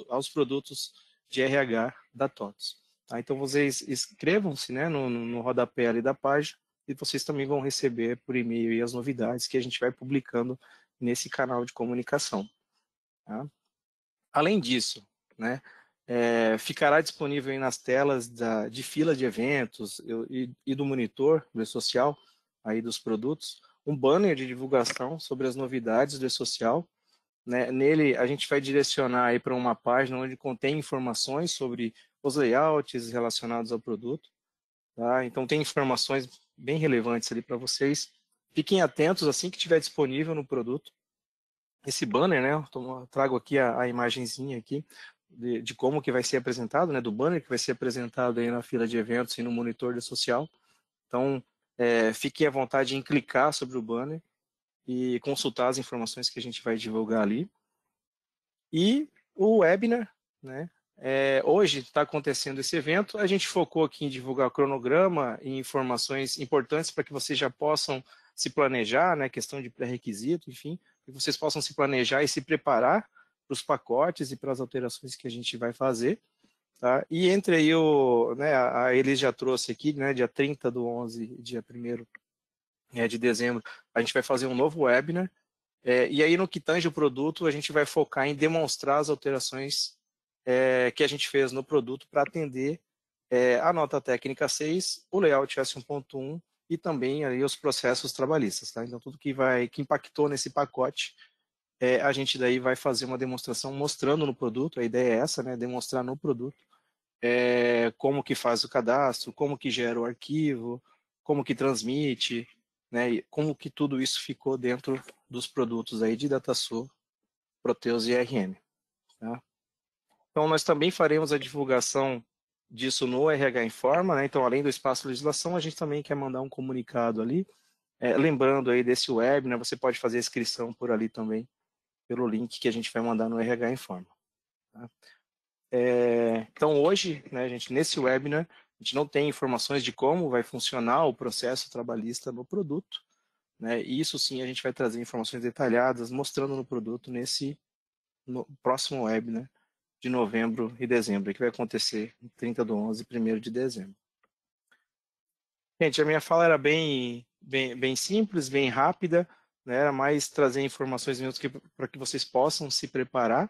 aos produtos de RH da TOTVS. Tá? Então, vocês inscrevam-se, né, no rodapé ali da página e vocês também vão receber por e-mail as novidades que a gente vai publicando nesse canal de comunicação. Tá? Além disso, né, ficará disponível aí nas telas de fila de eventos e do monitor do E-Social, aí dos produtos, um banner de divulgação sobre as novidades do E-Social. Né? Nele, a gente vai direcionar para uma página onde contém informações sobre os layouts relacionados ao produto. Tá? Então, tem informações bem relevantes ali para vocês. Fiquem atentos assim que estiver disponível no produto. Esse banner, né? Eu trago aqui a imagenzinha aqui de como que vai ser apresentado, né? Do banner que vai ser apresentado aí na fila de eventos e no monitor de social. Então, fiquem à vontade em clicar sobre o banner e consultar as informações que a gente vai divulgar ali. E o webinar, né? Hoje está acontecendo esse evento, a gente focou aqui em divulgar cronograma e informações importantes para que vocês já possam se planejar, né? Questão de pré-requisito, enfim, que vocês possam se planejar e se preparar para os pacotes e para as alterações que a gente vai fazer. Tá? E entre aí, né, a Elis já trouxe aqui, né, dia 30/11 e dia 1º de dezembro, a gente vai fazer um novo webinar. E aí, no que tange o produto, a gente vai focar em demonstrar as alterações que a gente fez no produto para atender a nota técnica 6, o layout S1.1 e também aí os processos trabalhistas. Tá? Então, tudo que impactou nesse pacote, a gente daí vai fazer uma demonstração mostrando no produto, a ideia é essa, né? Demonstrar no produto como que faz o cadastro, como que gera o arquivo, como que transmite, né? E como que tudo isso ficou dentro dos produtos aí de DataSul, Proteus e IRM. Tá? Então, nós também faremos a divulgação disso no RH Informa, né? Então, além do Espaço Legislação, a gente também quer mandar um comunicado ali, lembrando aí desse webinar, você pode fazer a inscrição por ali também, pelo link que a gente vai mandar no RH Informa. Tá? Então, hoje, né, gente, nesse webinar, a gente não tem informações de como vai funcionar o processo trabalhista no produto, né? E isso sim a gente vai trazer informações detalhadas, mostrando no produto no próximo webinar de novembro e dezembro, que vai acontecer em 30/11 e 1º de dezembro. Gente, a minha fala era bem simples, bem rápida, né? Era mais trazer informações mesmo para que vocês possam se preparar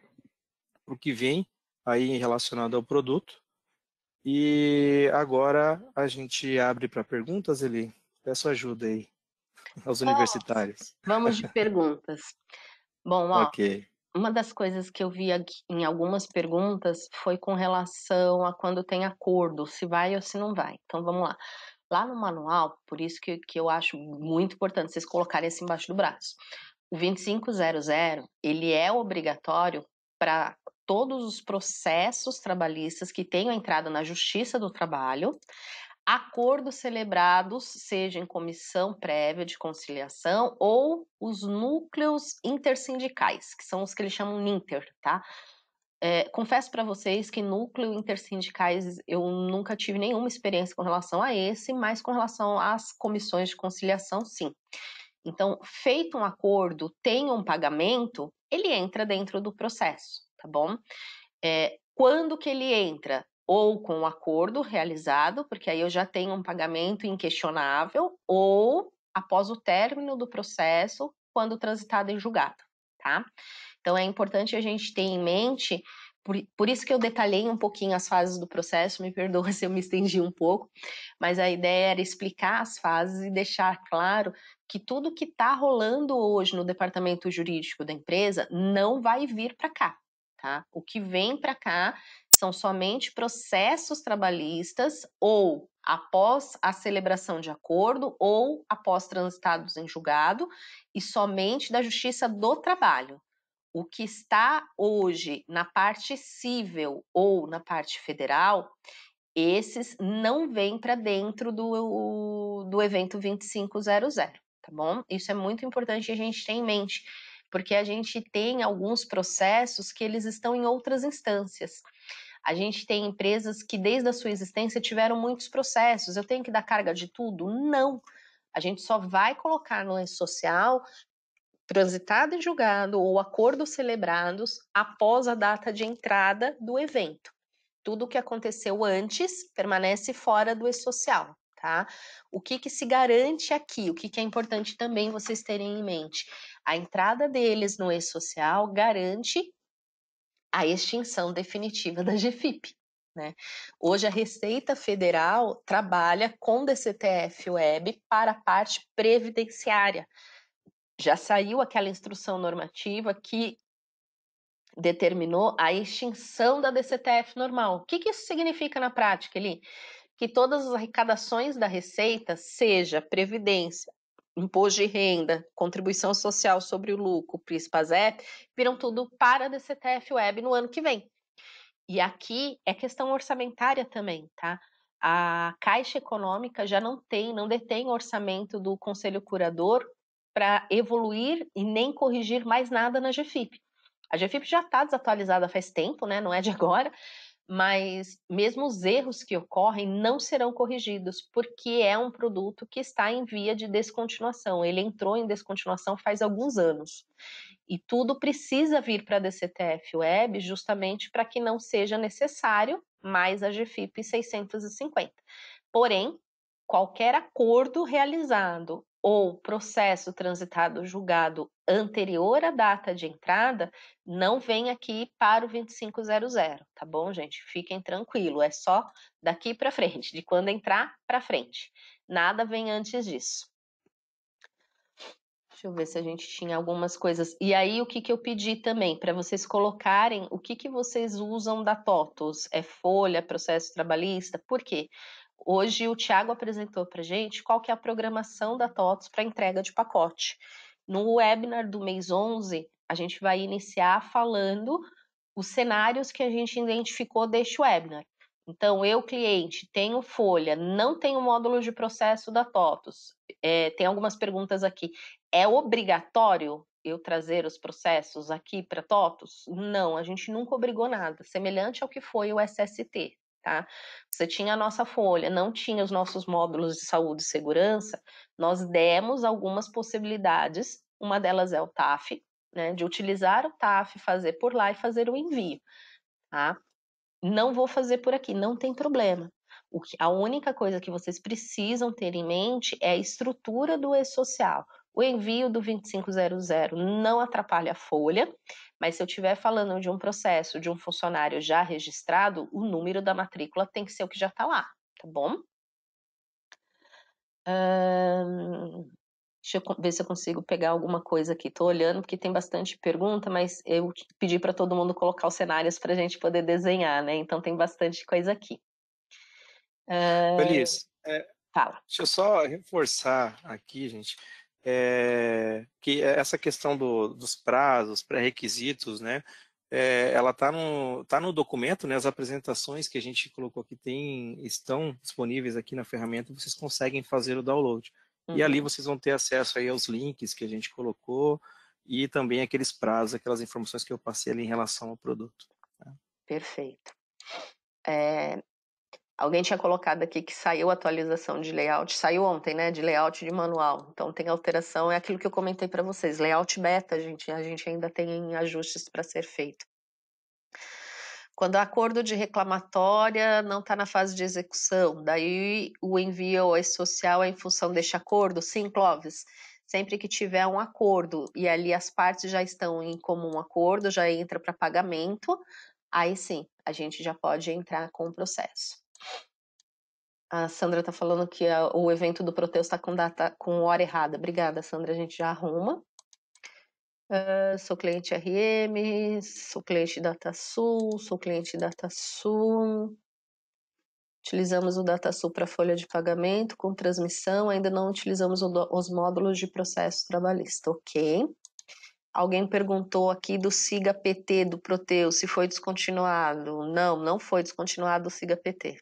para o que vem aí relacionado ao produto. E agora a gente abre para perguntas, Eli. Peço ajuda aí aos universitários. Vamos de perguntas. Bom, ó, Ok. uma das coisas que eu vi aqui em algumas perguntas foi com relação a quando tem acordo, se vai ou se não vai. Então, vamos lá. Lá no manual, por isso que eu acho muito importante vocês colocarem assim embaixo do braço. O 2500, ele é obrigatório para todos os processos trabalhistas que tenham entrado na Justiça do Trabalho, acordos celebrados, seja em comissão prévia de conciliação ou os núcleos intersindicais, que são os que eles chamam NINTER, tá? confesso para vocês que núcleo intersindicais eu nunca tive nenhuma experiência com relação a esse, mas com relação às comissões de conciliação, sim. Então, feito um acordo, tem um pagamento, ele entra dentro do processo, tá bom? Quando que ele entra? Ou com o acordo realizado, porque aí eu já tenho um pagamento inquestionável, ou após o término do processo, quando transitado em julgado, tá? Então, é importante a gente ter em mente, por isso que eu detalhei um pouquinho as fases do processo, me perdoa se eu me estendi um pouco, mas a ideia era explicar as fases e deixar claro que tudo que está rolando hoje no departamento jurídico da empresa não vai vir para cá, tá? O que vem para cá são somente processos trabalhistas ou após a celebração de acordo ou após transitados em julgado e somente da Justiça do Trabalho. O que está hoje na parte cível ou na parte federal, esses não vêm para dentro do evento 2500, tá bom? Isso é muito importante a gente ter em mente, porque a gente tem alguns processos que eles estão em outras instâncias. A gente tem empresas que desde a sua existência tiveram muitos processos. Eu tenho que dar carga de tudo? Não. A gente só vai colocar no E-Social transitado em julgado ou acordos celebrados após a data de entrada do evento. Tudo o que aconteceu antes permanece fora do E-Social, tá? O que se garante aqui? O que é importante também vocês terem em mente? A entrada deles no E-Social garante a extinção definitiva da GFIP, né? Hoje a Receita Federal trabalha com DCTF-Web para a parte previdenciária. Já saiu aquela instrução normativa que determinou a extinção da DCTF normal. O que isso significa na prática, Eli? Que todas as arrecadações da Receita, seja previdência, imposto de renda, contribuição social sobre o lucro, PIS/PASEP, viram tudo para a DCTF-Web no ano que vem. E aqui é questão orçamentária também, tá? A Caixa Econômica já não detém orçamento do Conselho Curador para evoluir e nem corrigir mais nada na GFIP. A GFIP já está desatualizada faz tempo, né? Não é de agora, mas mesmo os erros que ocorrem não serão corrigidos, porque é um produto que está em via de descontinuação. Ele entrou em descontinuação faz alguns anos. E tudo precisa vir para a DCTF-Web justamente para que não seja necessário mais a GFIP 650. Porém, qualquer acordo realizado ou processo transitado julgado anterior à data de entrada não vem aqui para o 2500, tá bom, gente? Fiquem tranquilos, é só daqui para frente, de quando entrar para frente. Nada vem antes disso. Deixa eu ver se a gente tinha algumas coisas. E aí, o que eu pedi também, para vocês colocarem o que vocês usam da TOTUS? É folha, processo trabalhista? Por quê? Hoje o Thiago apresentou para a gente qual que é a programação da TOTUS para entrega de pacote. No webinar do mês 11, a gente vai iniciar falando os cenários que a gente identificou deste webinar. Então, eu, cliente, tenho folha, não tenho módulo de processo da TOTUS. Tem algumas perguntas aqui. É obrigatório eu trazer os processos aqui para TOTUS? Não, a gente nunca obrigou nada. Semelhante ao que foi o SST, tá? Você tinha a nossa folha, não tinha os nossos módulos de saúde e segurança, nós demos algumas possibilidades. Uma delas é o TAF, né? De utilizar o TAF, fazer por lá e fazer o envio, tá? Não vou fazer por aqui, não tem problema. A única coisa que vocês precisam ter em mente é a estrutura do E-Social. O envio do 2500 não atrapalha a folha, mas se eu estiver falando de um processo de um funcionário já registrado, o número da matrícula tem que ser o que já está lá, tá bom? Deixa eu ver se eu consigo pegar alguma coisa aqui. Estou olhando porque tem bastante pergunta, mas eu pedi para todo mundo colocar os cenários para a gente poder desenhar, né? Então tem bastante coisa aqui. Feliz, Fala. deixa eu só reforçar aqui, gente, que essa questão dos prazos, pré-requisitos, né? Ela está no documento, né? As apresentações que a gente colocou aqui estão disponíveis aqui na ferramenta, vocês conseguem fazer o download. E ali vocês vão ter acesso aí aos links que a gente colocou e também aqueles prazos, aquelas informações que eu passei ali em relação ao produto. Tá? Perfeito. Alguém tinha colocado aqui que saiu a atualização de layout, saiu ontem, né, de layout de manual, então tem alteração, é aquilo que eu comentei para vocês, layout beta, a gente ainda tem ajustes para ser feito. Quando o acordo de reclamatória não está na fase de execução, daí o envio ao social é em função deste acordo? Sim, Clóvis, sempre que tiver um acordo e ali as partes já estão em comum acordo, já entra para pagamento, aí sim, a gente já pode entrar com o processo. A Sandra está falando que o evento do Proteus está com hora errada. Obrigada, Sandra, a gente já arruma. Sou cliente RM, sou cliente DataSul, sou cliente DataSul. Utilizamos o DataSul para folha de pagamento com transmissão, ainda não utilizamos os módulos de processo trabalhista, ok? Alguém perguntou aqui do SIGA PT do Proteus, se foi descontinuado. Não, não foi descontinuado o SIGA PT.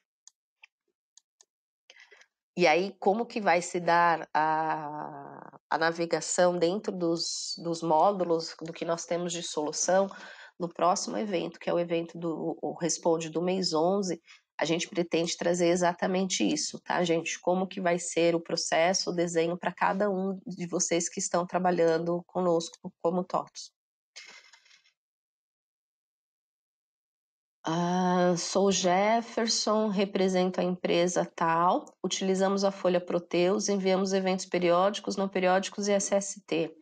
E aí, como que vai se dar a navegação dentro dos módulos do que nós temos de solução no próximo evento, que é o evento o Responde do mês 11, a gente pretende trazer exatamente isso, tá, gente? Como que vai ser o processo, o desenho para cada um de vocês que estão trabalhando conosco como TOTOS. Sou Jefferson, represento a empresa tal, utilizamos a folha Proteus, enviamos eventos periódicos, não periódicos e SST.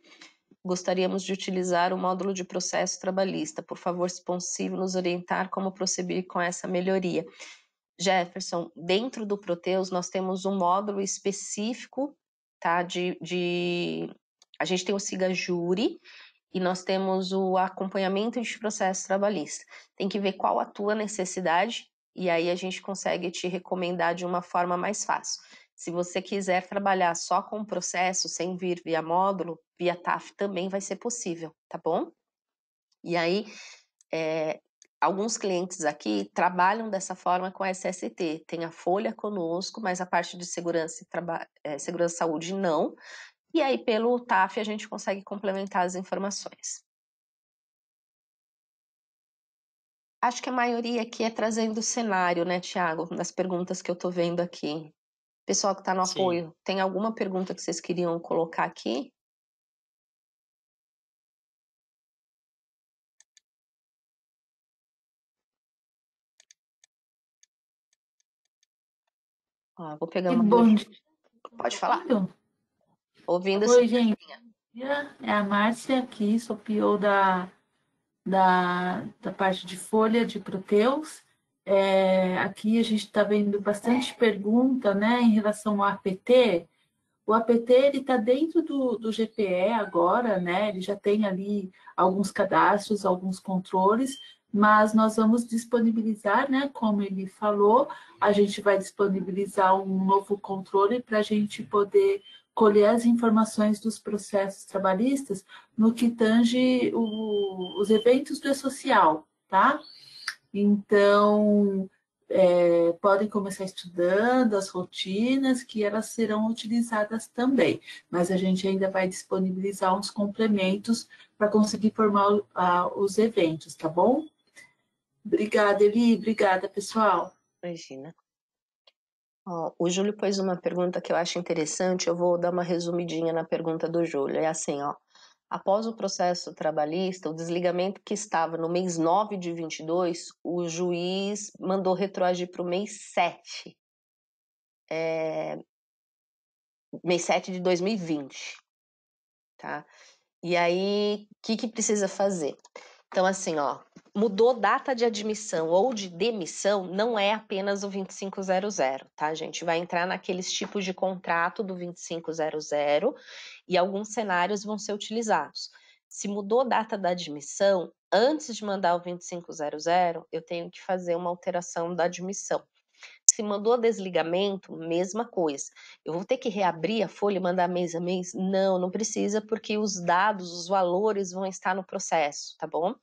Gostaríamos de utilizar o módulo de processo trabalhista. Por favor, se possível, nos orientar como prosseguir com essa melhoria. Jefferson, dentro do Proteus nós temos um módulo específico, tá? A gente tem o SIGA Júri, e nós temos o acompanhamento de processo trabalhista. Tem que ver qual a tua necessidade e aí a gente consegue te recomendar de uma forma mais fácil. Se você quiser trabalhar só com o processo, sem vir via módulo, via TAF também vai ser possível, tá bom? E aí, alguns clientes aqui trabalham dessa forma com a SST. Tem a folha conosco, mas a parte de segurança e saúde não. E aí, pelo TAF, a gente consegue complementar as informações. Acho que a maioria aqui é trazendo o cenário, né, Thiago? Nas perguntas que eu tô vendo aqui. Pessoal que tá no apoio, tem alguma pergunta que vocês queriam colocar aqui? Vou pegar uma... Bom dia. Pode falar. Ouvindo Oi, sim. gente. É a Márcia aqui, sou PO da parte de folha de Proteus. Aqui a gente está vendo bastante pergunta, né, em relação ao APT. O APT está dentro do GPE agora, né? Ele já tem ali alguns cadastros, alguns controles, mas nós vamos disponibilizar, né? Como ele falou, a gente vai disponibilizar um novo controle para a gente poder colher as informações dos processos trabalhistas no que tange os eventos do E-Social, tá? Então, podem começar estudando as rotinas, que elas serão utilizadas também, mas a gente ainda vai disponibilizar uns complementos para conseguir formar os eventos, tá bom? Obrigada, Eli, obrigada, pessoal. Imagina. O Júlio pôs uma pergunta que eu acho interessante, eu vou dar uma resumidinha na pergunta do Júlio. É assim, após o processo trabalhista, o desligamento que estava no mês 9 de 22, o juiz mandou retroagir para o mês 7. Mês 7 de 2020, tá? E aí, o que precisa fazer? Então, assim, mudou data de admissão ou de demissão, não é apenas o 2500, tá, gente? Vai entrar naqueles tipos de contrato do 2500 e alguns cenários vão ser utilizados. Se mudou data da admissão, antes de mandar o 2500, eu tenho que fazer uma alteração da admissão. Se mandou desligamento, mesma coisa. Eu vou ter que reabrir a folha e mandar mês a mês? Não precisa, porque os dados, os valores vão estar no processo, tá bom?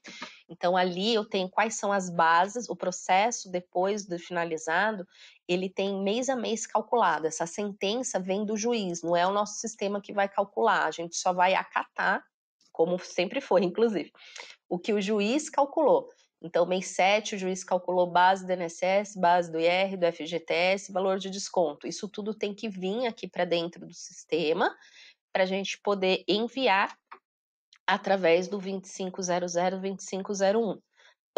Então, ali eu tenho quais são as bases, o processo, depois do finalizado, ele tem mês a mês calculado. Essa sentença vem do juiz, não é o nosso sistema que vai calcular, a gente só vai acatar, como sempre foi, inclusive, o que o juiz calculou. Então, mês 7, o juiz calculou base do INSS, base do IR, do FGTS, valor de desconto. Isso tudo tem que vir aqui para dentro do sistema para a gente poder enviar através do 2500, 2501.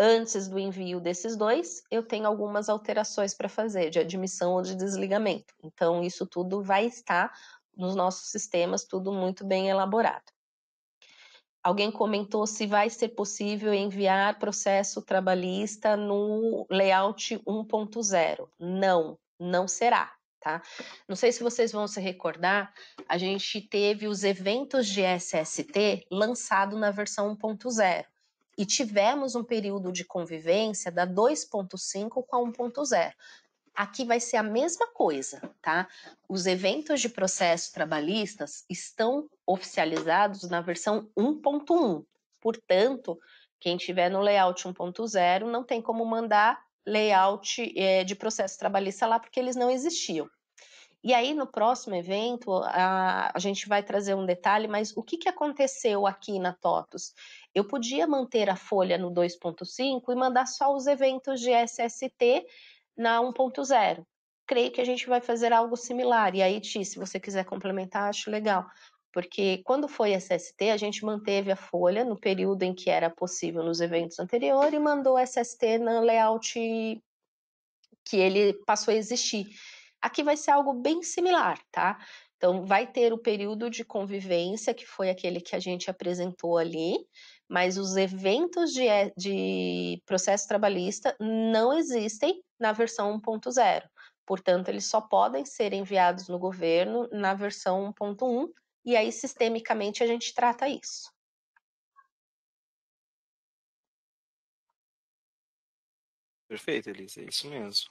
Antes do envio desses dois, eu tenho algumas alterações para fazer, de admissão ou de desligamento. Então, isso tudo vai estar nos nossos sistemas, tudo muito bem elaborado. Alguém comentou se vai ser possível enviar processo trabalhista no layout 1.0. Não, não será, tá? Não sei se vocês vão se recordar, a gente teve os eventos de SST lançado na versão 1.0 e tivemos um período de convivência da 2.5 com a 1.0. Aqui vai ser a mesma coisa, tá? Os eventos de processo trabalhistas estão oficializados na versão 1.1. Portanto, quem tiver no layout 1.0 não tem como mandar layout de processo trabalhista lá, porque eles não existiam. E aí, no próximo evento, a gente vai trazer um detalhe, mas o que aconteceu aqui na TOTUS? Eu podia manter a folha no 2.5 e mandar só os eventos de SST na 1.0. Creio que a gente vai fazer algo similar. E aí, Ti, se você quiser complementar, acho legal. Porque quando foi SST, a gente manteve a folha no período em que era possível nos eventos anteriores e mandou SST no layout que ele passou a existir. Aqui vai ser algo bem similar, tá? Então, vai ter o período de convivência, que foi aquele que a gente apresentou ali, mas os eventos de processo trabalhista não existem na versão 1.0. Portanto, eles só podem ser enviados no governo na versão 1.1, e aí, sistemicamente, a gente trata isso. Perfeito, Elisa, é isso mesmo.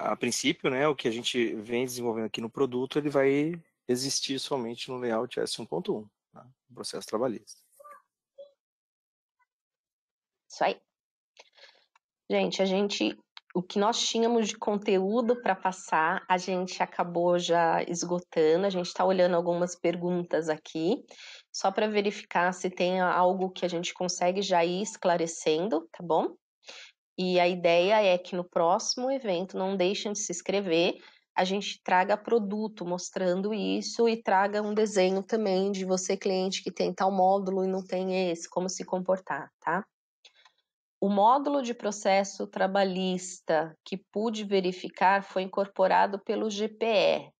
A princípio, né, o que a gente vem desenvolvendo aqui no produto, ele vai existir somente no layout S1.1, tá? No processo trabalhista. Isso aí. Gente, o que nós tínhamos de conteúdo para passar, a gente acabou já esgotando. A gente está olhando algumas perguntas aqui, só para verificar se tem algo que a gente consegue já ir esclarecendo, tá bom? E a ideia é que no próximo evento, não deixem de se inscrever, a gente traga produto mostrando isso e traga um desenho também de você, cliente, que tem tal módulo e não tem esse, como se comportar, tá? O módulo de processo trabalhista que pude verificar foi incorporado pelo GPE.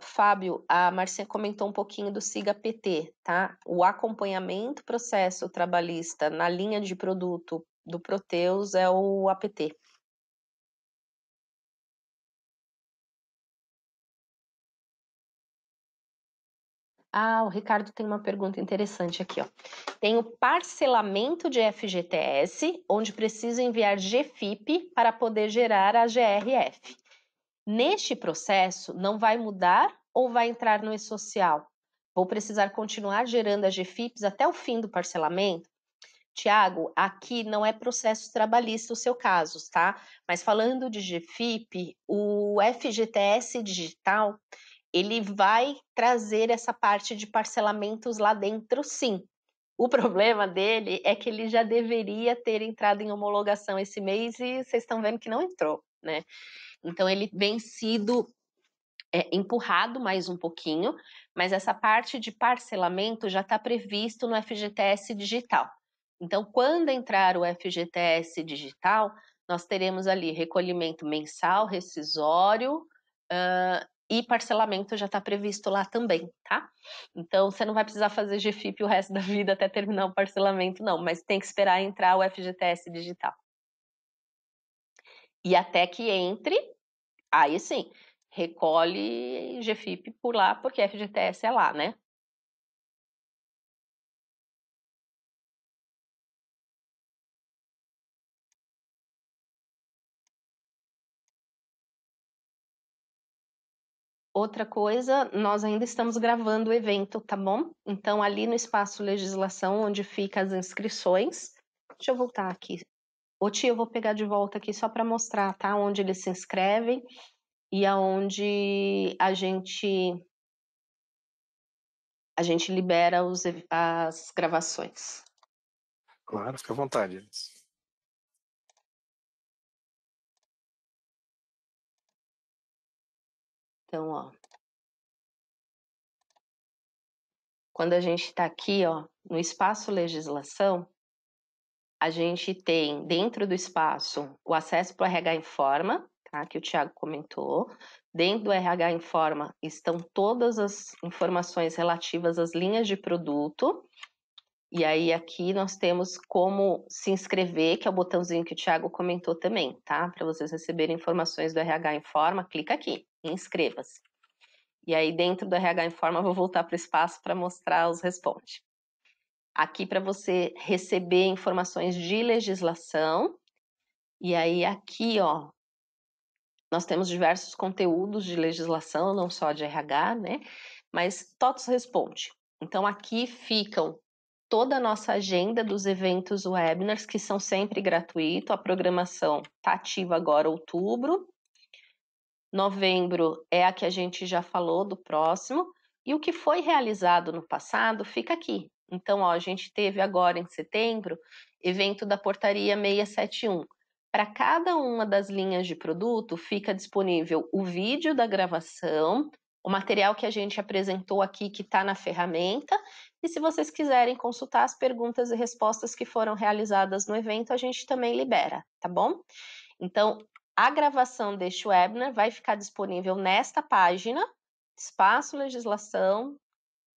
Fábio, a Marcinha comentou um pouquinho do SIGA-PT, tá? O acompanhamento processo trabalhista na linha de produto do Proteus é o APT. O Ricardo tem uma pergunta interessante aqui, ó. Tem o parcelamento de FGTS, onde precisa enviar GFIP para poder gerar a GRF. Neste processo, não vai mudar ou vai entrar no e-social? Vou precisar continuar gerando a GFIPs até o fim do parcelamento? Tiago, aqui não é processo trabalhista o seu caso, tá? Mas falando de GFIP, o FGTS digital, ele vai trazer essa parte de parcelamentos lá dentro, sim. O problema dele é que ele já deveria ter entrado em homologação esse mês e vocês estão vendo que não entrou, né? Então, ele vem sido empurrado mais um pouquinho, mas essa parte de parcelamento já está previsto no FGTS digital. Então, quando entrar o FGTS digital, nós teremos ali recolhimento mensal, rescisório, e parcelamento já está previsto lá também, tá? Então, você não vai precisar fazer GFIP o resto da vida até terminar o parcelamento, não, mas tem que esperar entrar o FGTS digital. E até que entre, aí sim, recolhe GFIP por lá, porque FGTS é lá, né? Outra coisa, nós ainda estamos gravando o evento, tá bom? Então, ali no espaço legislação, onde fica as inscrições, deixa eu voltar aqui. Ô tia, eu vou pegar de volta aqui só para mostrar, tá? Onde eles se inscrevem e aonde a gente libera as gravações. Claro, fica à vontade. Então, ó, quando a gente está aqui, ó, no espaço legislação, a gente tem dentro do espaço o acesso para o RH Informa, tá, que o Thiago comentou. Dentro do RH Informa estão todas as informações relativas às linhas de produto. E aí aqui nós temos como se inscrever, que é o botãozinho que o Thiago comentou também, tá? Para vocês receberem informações do RH Informa, clica aqui, inscreva-se. E aí dentro do RH Informa eu vou voltar para o espaço para mostrar os responde. Aqui para você receber informações de legislação. E aí aqui, ó, nós temos diversos conteúdos de legislação, não só de RH, né? Mas TOTOS responde. Então aqui ficam toda a nossa agenda dos eventos webinars, que são sempre gratuitos. A programação está ativa agora, outubro. Novembro é a que a gente já falou do próximo. E o que foi realizado no passado fica aqui. Então, ó, a gente teve agora em setembro, evento da portaria 671. Para cada uma das linhas de produto fica disponível o vídeo da gravação, o material que a gente apresentou aqui que está na ferramenta, e se vocês quiserem consultar as perguntas e respostas que foram realizadas no evento, a gente também libera, tá bom? Então, a gravação deste webinar vai ficar disponível nesta página, Espaço Legislação,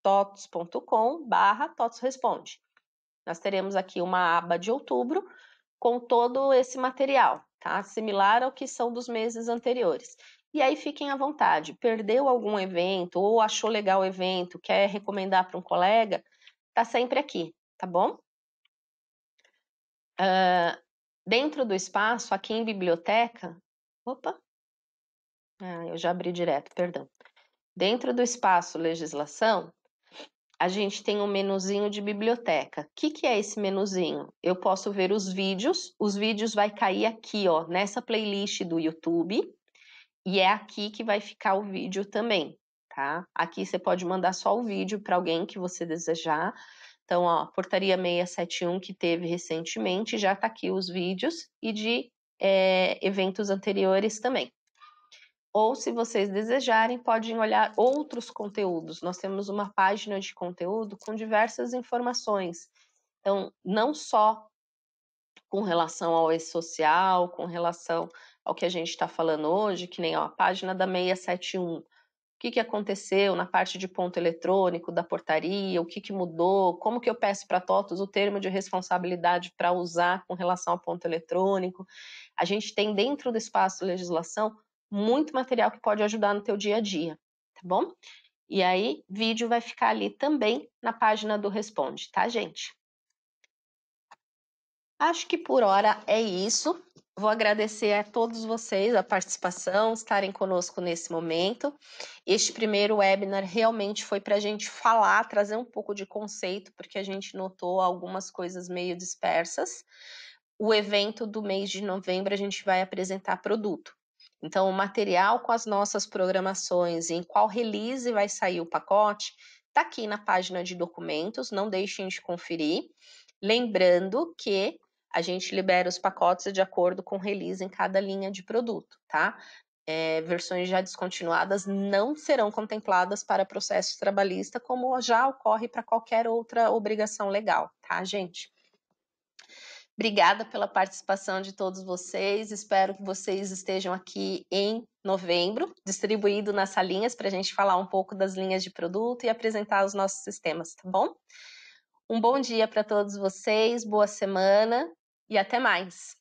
totos.com/totos responde. Nós teremos aqui uma aba de outubro com todo esse material, tá? Similar ao que são dos meses anteriores. E aí fiquem à vontade, perdeu algum evento ou achou legal o evento, quer recomendar para um colega, tá sempre aqui, tá bom? Dentro do espaço, aqui em biblioteca, eu já abri direto, perdão. Dentro do espaço legislação, a gente tem um menuzinho de biblioteca. O que é esse menuzinho? Eu posso ver os vídeos vai cair aqui, ó, nessa playlist do YouTube, e é aqui que vai ficar o vídeo também, tá? Aqui você pode mandar só o vídeo para alguém que você desejar. Então, ó, portaria 671 que teve recentemente, já tá aqui os vídeos, e de eventos anteriores também. Ou, se vocês desejarem, podem olhar outros conteúdos. Nós temos uma página de conteúdo com diversas informações. Então, não só com relação ao e-social, com relação ao que a gente está falando hoje, que nem ó, a página da 671. O que aconteceu na parte de ponto eletrônico da portaria, o que mudou, como que eu peço para TOTOS o termo de responsabilidade para usar com relação ao ponto eletrônico. A gente tem dentro do espaço legislação muito material que pode ajudar no teu dia a dia, tá bom? E aí, vídeo vai ficar ali também na página do Responde, tá, gente? Acho que por hora é isso. Vou agradecer a todos vocês a participação, estarem conosco nesse momento. Este primeiro webinar realmente foi para a gente falar, trazer um pouco de conceito, porque a gente notou algumas coisas meio dispersas. O evento do mês de novembro a gente vai apresentar produto. Então, o material com as nossas programações e em qual release vai sair o pacote, está aqui na página de documentos, não deixem de conferir. Lembrando que a gente libera os pacotes de acordo com o release em cada linha de produto, tá? Versões já descontinuadas não serão contempladas para processo trabalhista, como já ocorre para qualquer outra obrigação legal, tá, gente? Obrigada pela participação de todos vocês, espero que vocês estejam aqui em novembro, distribuído nas salinhas para a gente falar um pouco das linhas de produto e apresentar os nossos sistemas, tá bom? Um bom dia para todos vocês, boa semana e até mais!